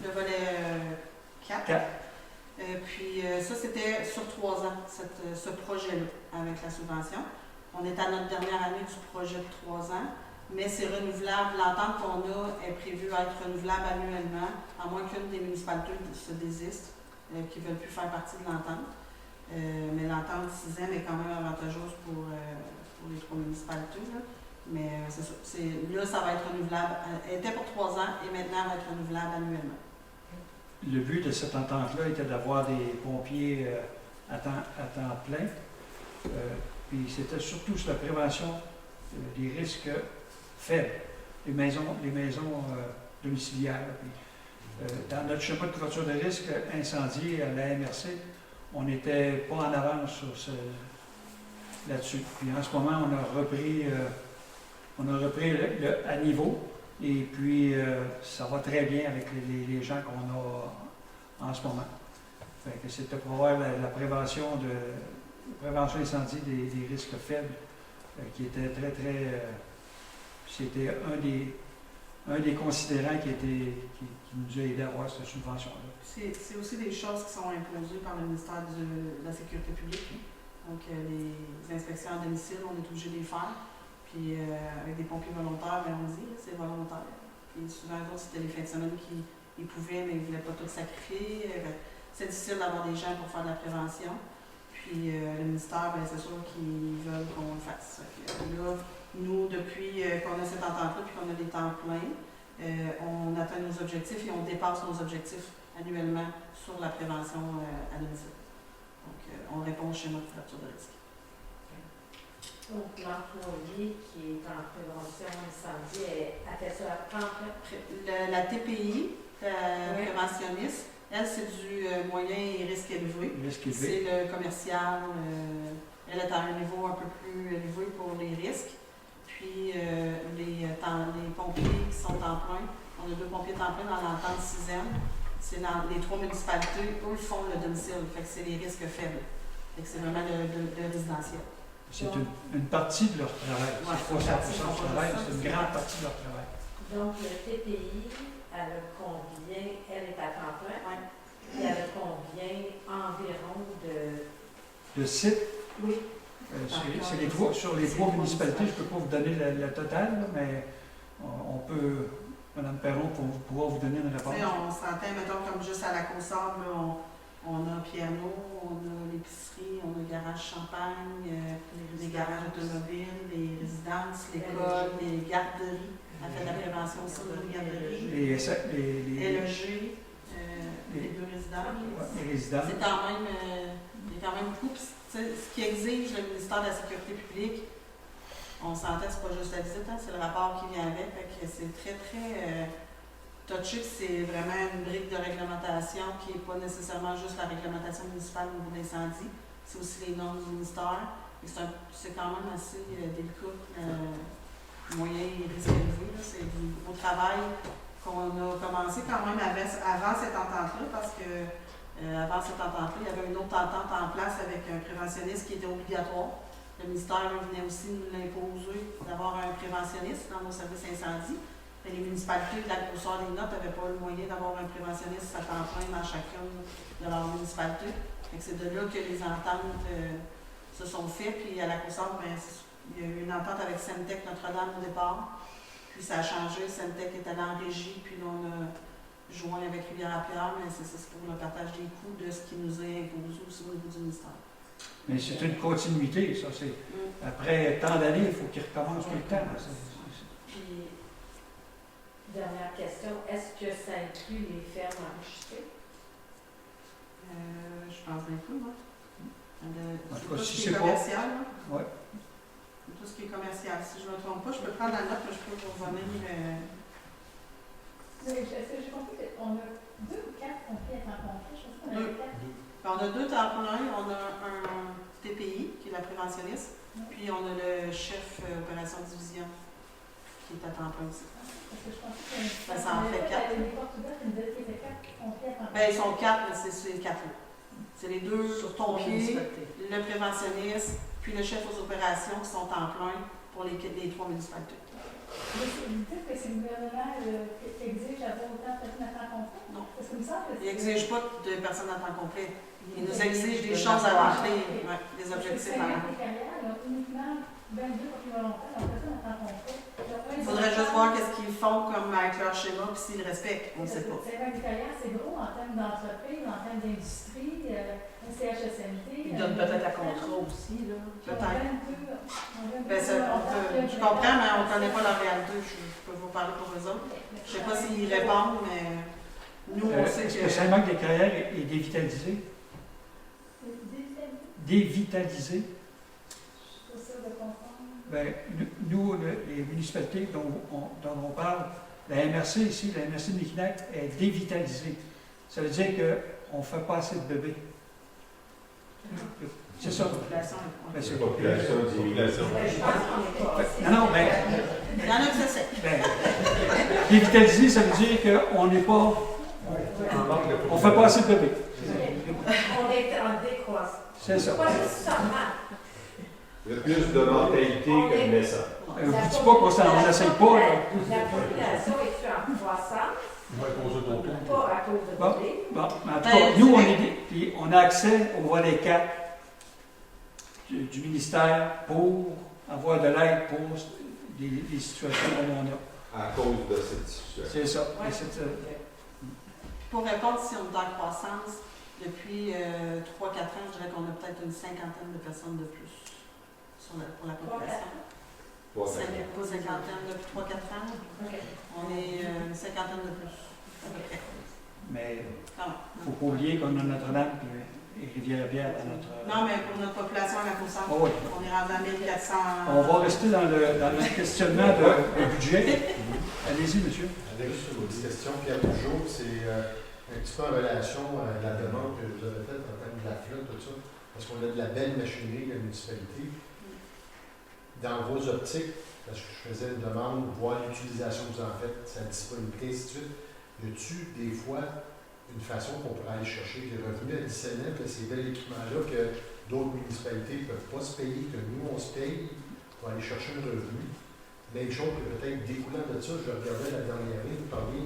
le volet 4. Puis ça, c'était sur 3 ans, ce projet-là, avec la subvention. On est à notre dernière année du projet de 3 ans. mais c'est renouvelable. L'entente qu'on a est prévue à être renouvelable annuellement, à moins qu'une des municipalités se désiste, qui ne veulent plus faire partie de l'entente. Mais l'entente 6e est quand même avantageuse pour les 3 municipalités. Là. Mais c'est ça. Là, ça va être renouvelable. Elle était pour 3 ans et maintenant, elle va être renouvelable annuellement. Le but de cette entente-là était d'avoir des pompiers à temps plein. Puis c'était surtout sur la prévention des risques faibles, les maisons domiciliaires. Puis, dans notre schéma de couverture de risque incendie à la MRC, on n'était pas en avance là-dessus. Puis en ce moment, on a repris à niveau. Et puis, ça va très bien avec les gens qu'on a en ce moment. Fait que c'était pour avoir la prévention incendie des risques faibles, qui était c'était un des considérants qui nous a aidé à avoir cette subvention-là. C'est aussi des choses qui sont imposées par le ministère de la Sécurité publique. Donc, les inspections à domicile, on est obligé de les faire. Puis avec des pompiers volontaires, bien on dit, c'est volontaire. Puis souvent, c'était les fins de semaine qui pouvaient, mais ils ne voulaient pas tout sacrifier. C'est difficile d'avoir des gens pour faire de la prévention. Puis le ministère, bien, c'est sûr qu'ils veulent qu'on le fasse. Là, nous, depuis qu'on a cette entente-là, puis qu'on a des temps pleins, on atteint nos objectifs et on dépasse nos objectifs annuellement sur la prévention à domicile. Donc, on répond au schéma de couverture de risque. Donc, l'employé qui est en prévention incendie, elle fait ça à temps plein? La TPI, la préventionniste, elle, c'est du moyen et risque élevé. C'est le commercial. Elle est à un niveau un peu plus élevé pour les risques. Puis, les pompiers qui sont en plein, on a 2 pompiers en plein dans l'entente 6e. C'est dans les 3 municipalités, eux font le domicile. Fait que c'est les risques faibles. Fait que c'est vraiment le résidentiel. C'est une partie de leur travail. Ouais, c'est pas 100% de travail, c'est une grande partie de leur travail. Donc, le TPI, elle a combien? Elle est à temps plein? Oui. Et elle a combien environ de sites? Oui. C'est les 3, sur les 3 municipalités, je ne peux pas vous donner la totale, là, mais on peut, Mme Perron pourra vous donner une réponse. On s'entend, mettons, comme juste à la Côte-Sable, on a Piano, on a l'épicerie, on a le garage Champagne, les garages automobiles, les résidences, l'école, les garderies. Elle fait de la prévention aussi dans les garderies. LEG, les 2 résidents. Les résidents. C'est quand même, il y a quand même beaucoup. Ce qui exige le ministère de la Sécurité publique, on s'entend, c'est pas juste la visite, hein, c'est le rapport qui vient avec. Fait que c'est très, très touché. C'est vraiment une brique de réglementation qui n'est pas nécessairement juste la réglementation municipale au niveau d'incendie. C'est aussi les normes du ministère. C'est quand même assez délicat, moyen et risque élevé. C'est du beau travail qu'on a commencé quand même avant cette entente-là, parce que avant cette entente-là, il y avait une autre entente en place avec un préventionniste qui était obligatoire. Le ministère venait aussi nous l'imposer d'avoir un préventionniste dans nos services incendie. Les municipalités de la Côte-Sable des Notes n'avaient pas le moyen d'avoir un préventionniste à temps plein dans chacune de leurs municipalités. C'est de là que les ententes se sont faites. Puis à la Côte-Sable, il y a eu une entente avec Centec Notre-Dame au départ. Puis ça a changé. Centec est allé en régie. Puis là, on a joint avec Rivière-à-Pierre. Mais c'est pour le partage des coûts de ce qui nous est imposé aussi au niveau du ministère. Mais c'est une continuité, ça. Après tant d'années, il faut qu'ils recommencent tout le temps. Puis, dernière question, est-ce que ça inclut les fermes enregistrées? Je pense bien que moi. En tout cas, tout si ce qui est c'est commercial. Ouais. Tout ce qui est commercial. Si je ne me trompe pas, je peux prendre la note, mais je peux vous revenir. J'ai compris qu'on a 2 ou 4 pompiers à temps complet. Je pense qu'on a 4. On a 2 temps plein. On a un TPI, qui est la préventionniste, puis on a le chef opération division, qui est à temps plein aussi. Parce que je pensais que ça en fait 4. Les Portugais, ils me disaient qu'il y avait 4 pompiers à temps plein. Ben, ils sont 4, mais c'est les 4 là. C'est les 2 pompiers, le préventionniste, puis le chef aux opérations qui sont en plein pour les 3 municipalités. Mais vous dites que c'est le gouvernement qui exige d'avoir autant de personnes à temps complet? Non. Parce que il me semble que Il n'exige pas de personnes à temps complet. Il nous exige des de choses à remplir, ouais. des objectifs à remplir. Les carrières, uniquement 22 pompiers volontaires, donc personne à temps complet. faudrait juste voir qu'est-ce qu'ils font comme avec leur schéma, puis s'ils le respectent. On ne sait pas. C'est un carrière, c'est gros en termes d'entreprise, en termes d'industrie, un CHSLD. Ils donnent peut-être un contrat aussi, là. Peut-être. Je comprends, mais on ne connaît pas leur réalité. Je peux vous parler pour eux autres. Je ne sais pas s'ils répondent, mais nous, on sait Est-ce que... que Saint-Marc des Carrières est dévitalisé? Dévitalisé? Je suis pas sûre de comprendre. Ben, nous, les municipalités dont on parle, la MRC ici, la MRC de Miquelon est dévitalisée. Ça veut dire qu'on ne fait pas assez de bébés. C'est ça. Ben, c'est Population. Non, mais Il y en a que ça sait. dévitalisé, ça veut dire qu'on n'est pas. On ne fait pas assez de bébés. On est en décroissance. C'est ça. Pas nécessairement. Il y a plus de mentalité que de naissance. Je ne dis pas qu'on n'essaye pas. Là. La population est en croissance, On va causer d'autres. pas à cause de Bon. bébés. Bon, mais en tout cas, nous, on a accès au volet 4 du ministère pour avoir de l'aide pour les situations comme on a. À cause de cette situation. C'est ça. Ouais. Et c'est, Pour répondre, si on est en croissance, depuis 3-4 ans, je dirais qu'on a peut-être une cinquantaine de personnes de plus pour la population. Pas cinquantaine depuis 3-4 ans. On est une cinquantaine de plus. mais Ah. il ne faut pas oublier qu'on a Notre-Dame et Rivière-Bière dans notre. Non, mais pour notre population à la Coursante, Oh, oui. on est rendu à 1400. On va rester dans notre questionnement de budget. Allez-y, monsieur. Avec une petite question, Pierre Peugeot, c'est un petit peu en relation à la demande que vous avez faite en termes de la flotte, tout ça, parce qu'on a de la belle machinerie, la municipalité. Dans vos optiques, parce que je faisais une demande, voir l'utilisation que vous en faites, sa disponibilité, ainsi de suite, y a-tu des fois une façon qu'on pourrait aller chercher des revenus additionnels de ces bels équipements-là que d'autres municipalités ne peuvent pas se payer, que nous, on se paye pour aller chercher un revenu? Même chose que peut-être découlant de ça, je regardais la dernière année, vous parliez,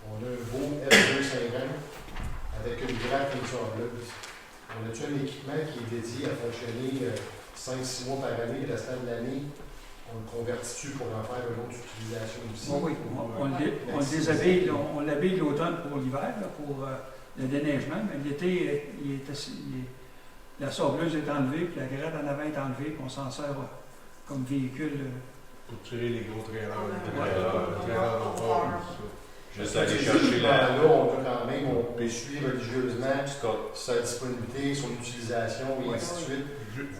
on a un beau F250 avec une grappe comme sableuse. On a-tu un équipement qui est dédié à fonctionner 5-6 mois par année, le restant de l'année, on le convertit pour en faire une autre utilisation aussi? Bon, oui, on le déshabille, on l'habille l'automne pour l'hiver, là, pour le déneigement, mais l'été, la sableuse est enlevée, puis la grade en avant est enlevée, puis on s'en sert comme véhicule. Pour tirer les gros trailers. Juste aller chercher la. Là, on peut quand même, on peut suivre religieusement sa disponibilité, son utilisation, et ainsi de suite.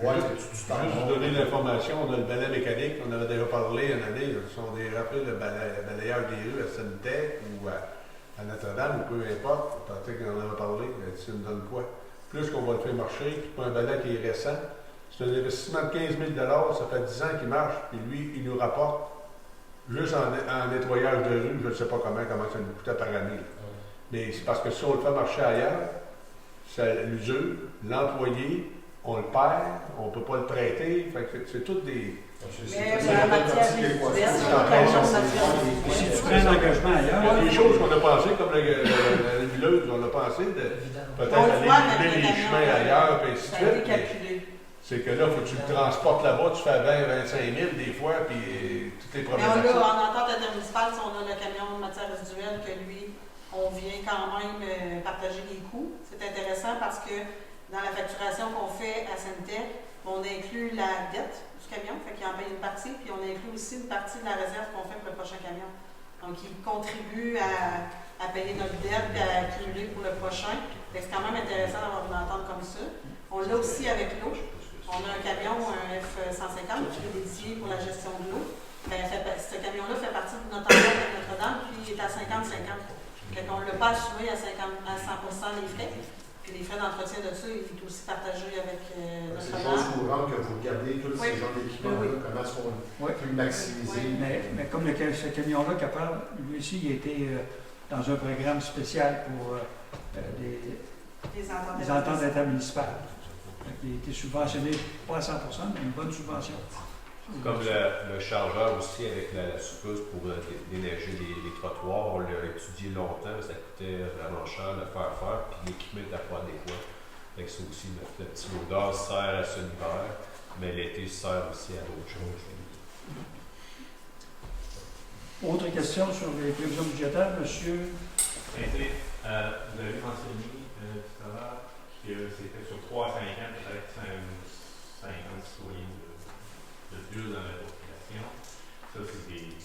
Voir que tu Juste vous donner l'information, on a le balai mécanique, on avait déjà parlé une année, ce sont des rappels de balayage des rues à Sanitech ou à Notre-Dame, ou peu importe, peut-être qu'on en a parlé, ça nous donne quoi? Plus qu'on va le faire marcher, puis pas un balai qui est récent, c'est un investissement de 15 000 $, ça fait 10 ans qu'il marche, puis lui, il nous rapporte, juste en nettoyage de rue, je ne sais pas comment ça nous coûtait par année. Mais c'est parce que si on le fait marcher ailleurs, l'usure, l'employé, on le perd, on ne peut pas le prêter, fait que c'est toutes des... Mais la matière résiduelle, Si tu prends un engagement Il y ailleurs, a des choses qu'on a pensées, comme la nébuleuse, on a pensé de peut-être aller les chemins ailleurs, et ainsi de suite. C'est que là, il faut que tu le transportes là-bas, tu fais 20-25 000 des fois, puis toutes les Mais problématiques. en entente intermunicipale, si on a le camion de matière résiduelle, que lui, on vient quand même partager les coûts. C'est intéressant parce que dans la facturation qu'on fait à Sanitech, on inclut la dette du camion, fait qu'il en paye une partie, puis on inclut aussi une partie de la réserve qu'on fait pour le prochain camion. Donc, il contribue à payer notre dette et à accumuler pour le prochain. C'est quand même intéressant d'avoir une entente comme ça. On l'a aussi avec l'eau. On a un camion, un F-150, qui est dédié pour la gestion de l'eau. Ce camion-là fait partie de notre entente avec Notre-Dame, puis il est à 50-50. On ne l'a pas assumé à 100% les frais. Puis les frais d'entretien de ça, il est aussi partagé avec C'est Notre-Dame. chose courante que vous regardez tous ces genres d'équipements-là, comment est-ce qu'on peut le maximiser. mais comme ce camion-là qui parle, lui aussi, il a été dans un programme spécial pour des ententes intermunicipales. Il a été subventionné, pas à 100%, mais une bonne subvention. Comme le chargeur aussi avec la soucousse pour déneiger les trottoirs, on l'a étudié longtemps, ça coûtait vraiment cher de le faire, puis l'équipement n'était pas adéquat. Fait que ça aussi, le petit odeur sert à ce l'hiver, mais l'été sert aussi à d'autres choses. Autre question sur les prévisions budgétaires, monsieur? Vous avez mentionné tout à l'heure que c'était sur 3 à 5 ans, peut-être 50 citoyens de plus dans la population. Ça, c'est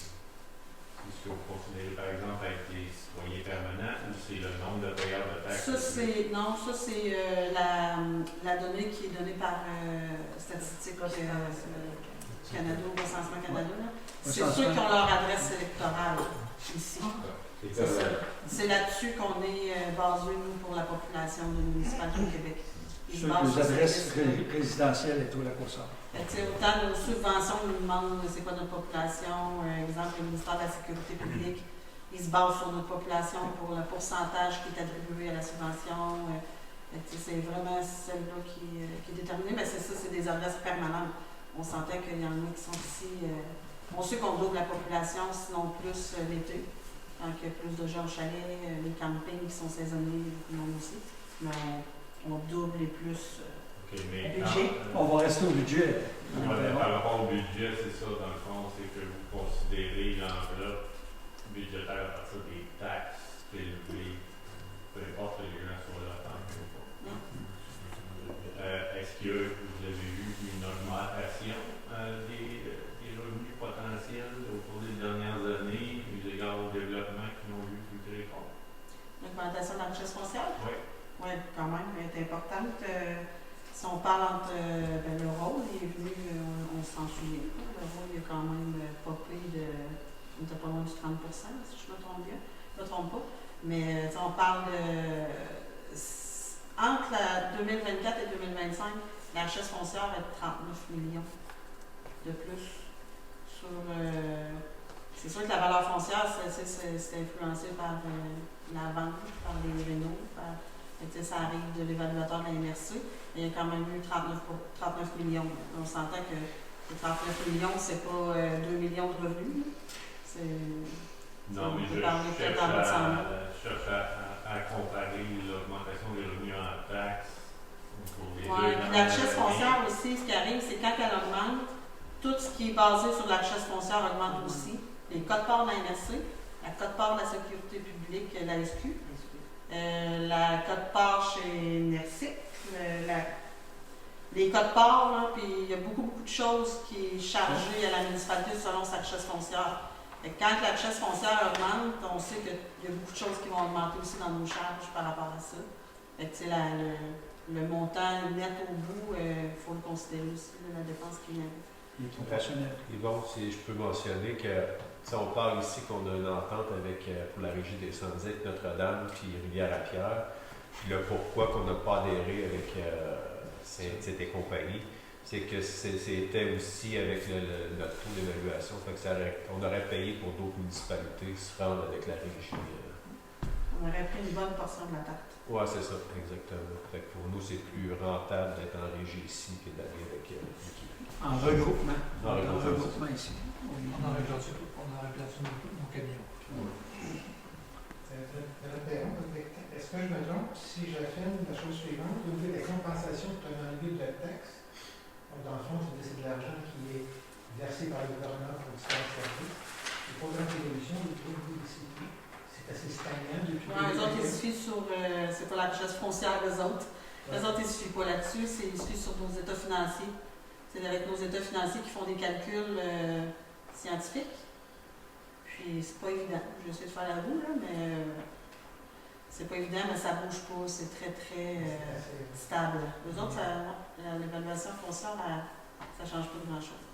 ce que vous considérez, par exemple, avec des citoyens permanents ou c'est le nombre de payeurs de taxes? Ça, c'est la donnée qui est donnée par Statistique Canada, au Recensement Canada. C'est ceux qui ont leur adresse électorale ici. C'est ça. C'est là-dessus qu'on est basé, nous, pour la population de municipalité du Québec. Sur les adresses résidentielles et tout, la course. Autant nos subventions nous demandent c'est quoi notre population. Exemple, le ministère de la Sécurité publique, il se base sur notre population pour le pourcentage qui est attribué à la subvention. C'est vraiment celle-là qui est déterminée, mais c'est ça, c'est des adresses permanentes. On sentait qu'il y en a qui sont ici. On sait qu'on double la population, sinon plus l'été. Quand il y a plus de gens au chalet, les campings qui sont saisonniers, nous aussi. Mais on double les plus. Mais budget. On va rester au budget. Par rapport au budget, c'est ça, dans le fond, c'est que vous considérez l'enveloppe budgétaire à partir des taxes élevées, peu importe les gens sur la tente ou pas. Est-ce que vous avez eu une augmentation des revenus potentiels au cours des dernières années, eu égard au développement qui n'ont eu du territoire? L'augmentation de la richesse foncière? Oui. Oui, quand même, elle est importante. Si on parle entre le rôle, il est venu, on s'en souvient. Le rôle, il a quand même popé on était pas loin du 30 si je me trompe bien. Je ne me trompe pas. Mais on parle entre 2024 et 2025, la richesse foncière est de 39 millions de plus. C'est sûr que la valeur foncière, c'est influencé par la vente, par les rénaux, ça arrive de l'évaluateur de la MRC. Il y a quand même eu 39 millions. On s'entend que les 39 millions, c'est pas 2 millions de revenus. Non, mais je cherche à comparer l'augmentation des revenus en taxes. La richesse foncière aussi, ce qui arrive, c'est quand elle augmente, tout ce qui est basé sur la richesse foncière augmente aussi. Les codes-parts de la MRC, la cote-part de la sécurité publique, la SQ, la cote-part chez NERCIC, les codes-parts, puis il y a beaucoup de choses qui est chargées à la municipalité selon sa richesse foncière. Et quand la richesse foncière augmente, on sait qu'il y a beaucoup de choses qui vont augmenter aussi dans nos charges par rapport à ça. Fait que, le montant net au bout, il faut le considérer aussi, la dépense qui vient. Il est proportionnel. Yvon, si je peux mentionner que on parle ici qu'on a une entente avec pour la régie des Sans-Îles, Notre-Dame puis Rivière-à-Pierre. Puis le pourquoi qu'on n'a pas adhéré avec Saint-Tite et compagnie, c'est que c'était aussi avec notre taux d'évaluation. Fait que on aurait payé pour d'autres municipalités se rendre avec la régie. On aurait pris une bonne portion de la tarte. Oui, c'est ça, exactement. Fait que pour nous, c'est plus rentable d'être en régie ici que d'aller avec l'équipe. En regroupement. En regroupement ici. On aurait placé nos camions. Est-ce que je me trompe si j'affirme la chose suivante? Au niveau des compensations que tu as enlevé de la taxe, donc dans le fond, c'est de l'argent qui est versé par le gouvernement pour différents services. Le programme d'évolution, le produit c'est assez stagnant depuis. Oui, eux autres, ils se fient sur. C'est pas la richesse foncière des autres. Les autres, ils ne se fient pas là-dessus, ils se fient sur nos états financiers. C'est avec nos états financiers qui font des calculs scientifiques. Puis c'est pas évident. J'essaie de faire la roue, là, mais c'est pas évident, mais ça bouge pas. C'est très stable. Les autres, l'évaluation foncière, ça ne change pas de grand-chose.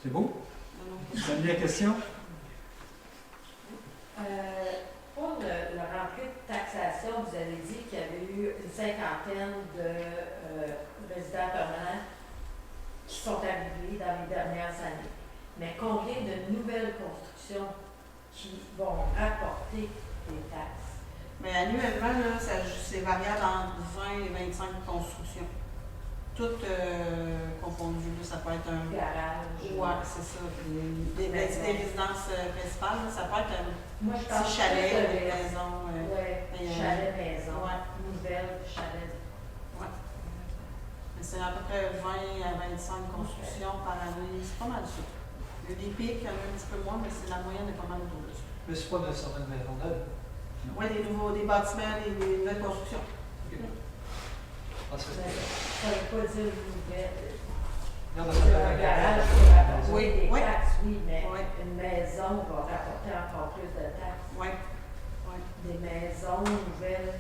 C'est beau? Dernière question? Pour le rentrée de taxation, vous avez dit qu'il y avait eu une cinquantaine de résidents permanents qui sont arrivés dans les dernières années. Mais combien de nouvelles constructions qui vont apporter des taxes? Mais annuellement, là, c'est variable entre 20 et 25 constructions. Toutes confondues. Ça peut être un garage. Oui, c'est ça. Des résidences principales, là, ça peut être Moi, je pense petit chalet, que des maisons. chalet, maison. Ouais. Nouvelle, chalet. Ouais. C'est à peu près 20 à 25 constructions par année. C'est pas mal ça. Il y a des pics, il y en a un petit peu moins, mais la moyenne est pas mal autour de ça. Mais c'est pas nécessairement une maison neuve. Oui, des bâtiments, des nouvelles constructions. Ah, c'est Ça ne veut pas dire une nouvelle. Non, mais C'est ça un fait garage un qui va rapporter Oui, des oui. taxes, oui, mais Oui. une maison va rapporter encore plus de taxes. Oui. Des maisons nouvelles,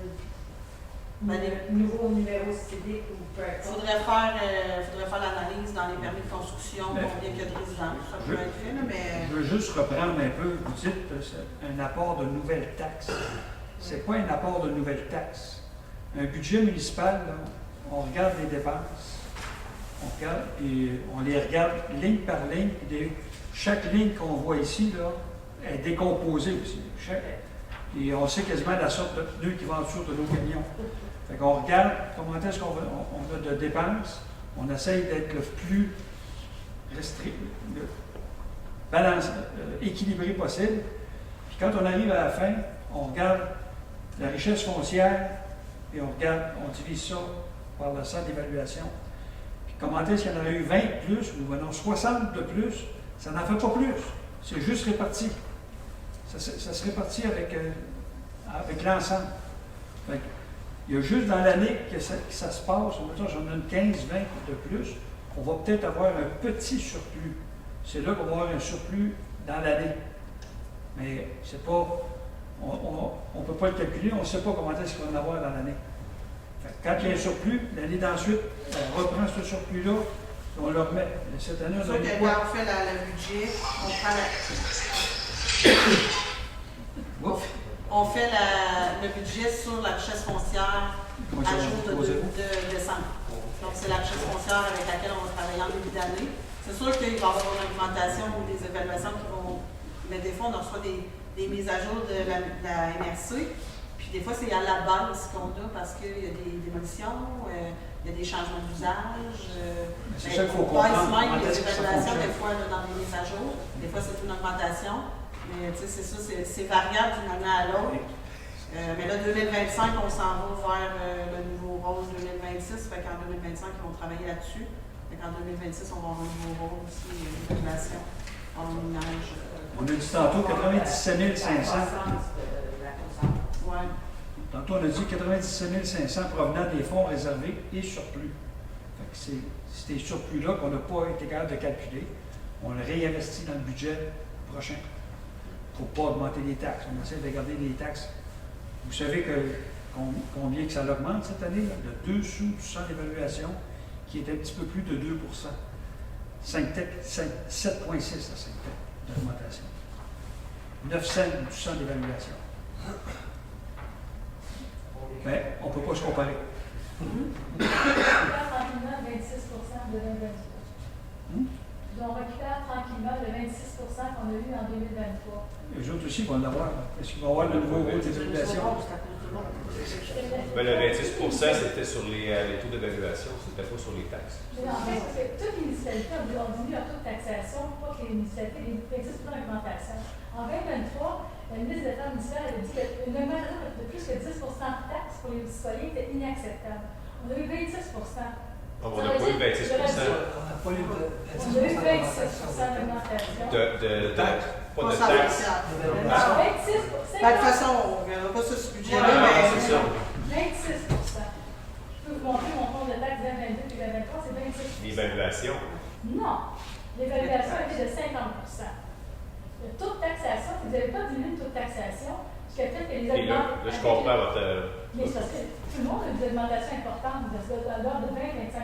Ben, nouveaux numéros civiques ou peu Il importe. faudrait faire l'analyse dans les permis de construction, Mais- combien il y a de résidences. Ça peut être fait, là, mais. Je veux juste reprendre un peu, vous dites c'est un apport de nouvelles taxes. C'est pas un apport de nouvelles taxes. Un budget municipal, là, on regarde les dépenses, on les regarde ligne par ligne, puis chaque ligne qu'on voit ici là, est décomposée aussi. Et on sait quasiment la sorte de pneus qui va en dessous de nos camions. Fait qu'on regarde comment est-ce qu'on a de dépenses, on essaye d'être le plus équilibré possible. Puis quand on arrive à la fin, on regarde la richesse foncière et on divise ça par le centre d'évaluation. Puis comment est-ce qu'il y en aurait eu 20 de plus ou non 60 de plus, ça n'en fait pas plus. C'est juste réparti. Ça se répartit avec l'ensemble. Il y a juste dans l'année que ça se passe, mettons, j'en donne 15, 20 de plus, on va peut-être avoir un petit surplus. C'est là qu'on va avoir un surplus dans l'année. Mais c'est pas, on ne peut pas le calculer, on ne sait pas comment est-ce qu'il va en avoir dans l'année. Quand il y a un surplus, l'année d'ensuite, on reprend ce surplus-là, et on le remet. Et cette année, C'est on sûr a que eu quand quoi? on fait le budget, on fait le budget sur la richesse foncière à jour de décembre. Donc, c'est la richesse foncière avec laquelle on va travailler en début d'année. C'est sûr qu'il va y avoir une augmentation ou des évaluations qui vont. Mais des fois, on reçoit des mises à jour de la MRC. Puis des fois, c'est à la base qu'on a parce qu'il y a des démolitions, il y a des changements d'usage. C'est ça qu'il faut Même comprendre. les Est-ce que ça évaluations, fonctionne? des fois, là, dans les mises à jour, des fois, c'est une augmentation. Mais tu sais, c'est ça, c'est variable d'une année à l'autre. Mais là, 2025, on s'en va vers le nouveau rôle 2026. Fait qu'en 2025, ils vont travailler là-dessus. Fait qu'en 2026, on va avoir un nouveau rôle aussi, d'évaluation en ménage. On a dit tantôt 97 500. Ouais. Tantôt, on a dit 97 500 provenant des fonds réservés et surplus. Fait que c'est ces surplus-là qu'on n'a pas été capable de calculer. On le réinvestit dans le budget prochain. Il ne faut pas augmenter les taxes. On essaie de garder les taxes. Vous savez combien que ça augmente cette année? Là? De 2 sous du centre d'évaluation, qui est un petit peu plus de 2 7,6 à 5 d'augmentation. 9 cents du centre d'évaluation. Mais on ne peut pas se comparer. On récupère tranquillement 26 de 2023. On récupère tranquillement le 26 qu'on a eu en 2023. Les autres aussi vont l'avoir. Est-ce qu'ils vont avoir le nouveau rôle d'évaluation? Ben, le 26 c'était sur les taux d'évaluation, c'était pas sur les taxes. Mais en fait, parce que toutes les municipalités ont diminué leur taux de taxation, pas que les municipalités, les 26 d'augmentation. En 2023, la ministre de l'État municipal avait dit qu'une augmentation de plus que 10 de taxes pour les citoyens était inacceptable. On a eu 26 On n'a pas eu 26 On n'a pas eu de On a eu 26 d'augmentation. de taxes, pas de Pas taxes. Non, 26 De toute façon, on ne verra pas ça sur ce budget-là, Ah, mais c'est ça. 26 Je peux vous montrer mon compte de taxes 2022 et 2023, c'est 26 L'évaluation. Non. L'évaluation était de 50 Le taux de taxation, vous n'avez pas diminué le taux de taxation, ce qui a fait que les Et là, je comprends votre. Mais c'est parce que tout le monde a des augmentations importantes, de l'ordre de 20-25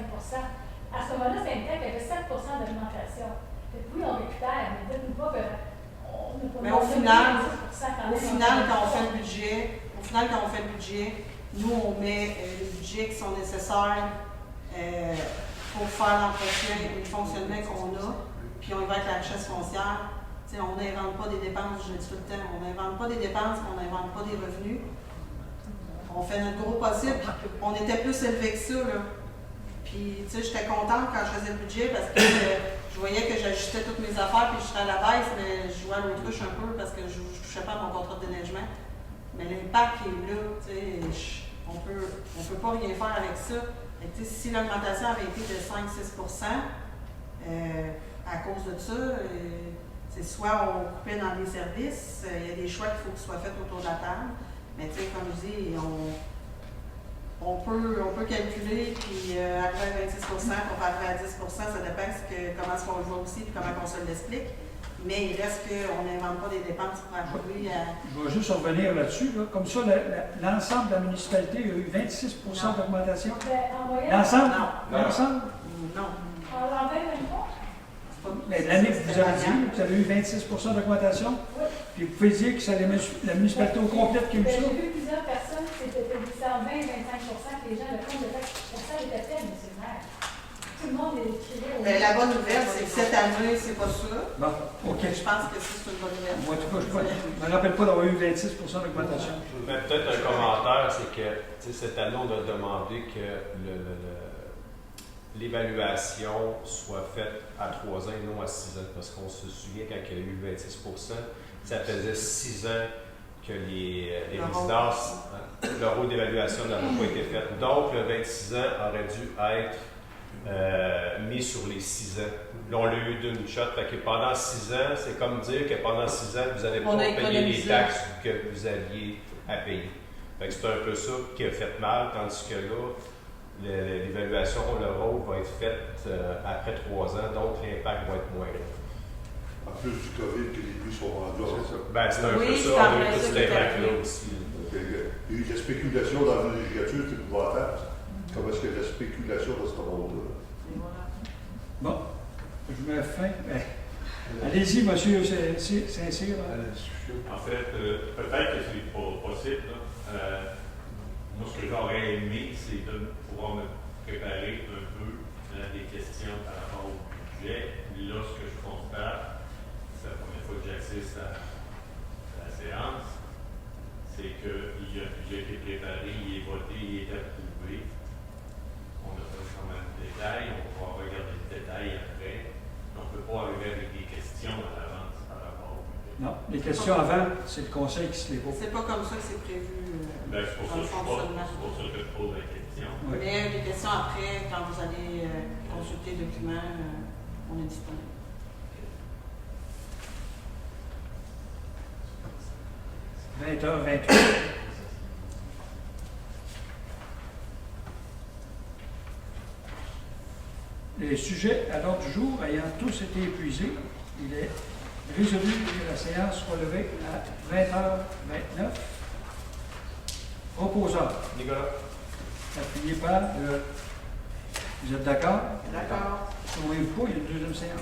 À ce moment-là, Saint-Tech avait 7 d'augmentation. Oui, on récupère, mais dites-nous pas qu'on n'a pas Mais au final, 26% au final, quand on fait le budget, nous, on met les budgets qui sont nécessaires pour faire l'entretien et le fonctionnement qu'on a, puis on y va avec la richesse foncière. T'sais, on n'invente pas des dépenses, je le dis tout le temps, on n'invente pas des dépenses, on n'invente pas des revenus. On fait notre gros possible, puis on était plus élevé que ça, là. Puis, tu sais, j'étais contente quand je faisais le budget parce que je voyais que j'ajustais toutes mes affaires puis je serais à la baisse, mais je jouais à l'autruche un peu parce que je ne touchais pas à mon contrat de déneigement. Mais l'impact est là, tu sais, on peut pas rien faire avec ça. Fait que, tu sais, si l'augmentation avait été de 5-6 à cause de ça, c'est soit on coupait dans les services, il y a des choix qu'il faut qu'ils soient faits autour de la table. Mais tu sais, comme je dis, on peut calculer, puis arriver à 26 on peut arriver à 10 ça dépend comment est-ce qu'on le voit aussi, puis comment on se l'explique. Mais il reste qu'on n'invente pas des dépenses pour arriver à... Je vais juste revenir là-dessus. Là. Comme ça, l'ensemble de la municipalité a eu 26 d'augmentation. En moyenne, L'ensemble? Non. L'ensemble? Non. en 20 même pas. Mais l'année que vous avez dit, vous avez eu 26 d'augmentation. Oui. Puis vous pouvez dire que c'est la municipalité au complet qui a eu ça. J'ai vu plusieurs personnes, c'était 120-25 que les gens, le compte de taxe était faible, monsieur le maire. Tout le monde est crié. Mais la bonne nouvelle, c'est que cette année, c'est pas ça. Bon, OK. Je pense que c'est une bonne nouvelle. Moi, en tout cas, je ne me rappelle pas d'avoir eu 26 d'augmentation. Mais peut-être un commentaire, c'est que cette année, on a demandé que l'évaluation soit faite à 3 ans et non à 6 ans. Parce qu'on se souvient, quand il y a eu 26 ça faisait 6 ans que les résidences, le rôle d'évaluation n'avait pas été fait. Donc, le 26 ans aurait dû être mis sur les 6 ans. Là, on l'a eu d'une shot. Fait que pendant 6 ans, c'est comme dire que pendant 6 ans, vous n'allez pas payer les taxes que vous aviez à payer. Fait que c'est un peu ça qui a fait mal, tandis que là, l'évaluation, le rôle va être faite après 3 ans, donc l'impact va être moins grand. En plus du COVID, que les prix sont rendus. Ben, c'est un Oui, peu c'est ça, on a en eu vrai tout ça cet qui est impact-là arrivé. aussi. Il y a eu de la spéculation dans la législature, c'est épouvantable. Comment est-ce qu'il y a de la spéculation dans ce monde-là? Et voilà. Bon, je mets fin. Allez-y, monsieur Saint-Cyr. En fait, peut-être que c'est pas possible. Là. Moi, ce que j'aurais aimé, c'est de pouvoir me préparer un peu des questions par rapport au budget. Là, ce que je constate, c'est la première fois que j'assiste à la séance, c'est qu'il y a un budget qui est préparé, il est voté, il est approuvé. On n'a pas nécessairement de détails, on va regarder le détail après. On ne peut pas arriver avec des questions à l'avance par rapport au budget. Non, les questions avant, c'est le conseil qui se les pose. C'est pas comme ça que c'est prévu C'est pour dans le fonctionnement. ça que je pose la question. Ouais. Mais les questions après, quand vous allez consulter le document, on est disponible. « 20h28. Les sujets à l'ordre du jour ayant tous été épuisés, il est résolu que la séance soit levée à 20h29. Proposeur, Nicolas? appuyé par Vous êtes d'accord? D'accord. Trouvez-vous pas, il y a une deuxième séance.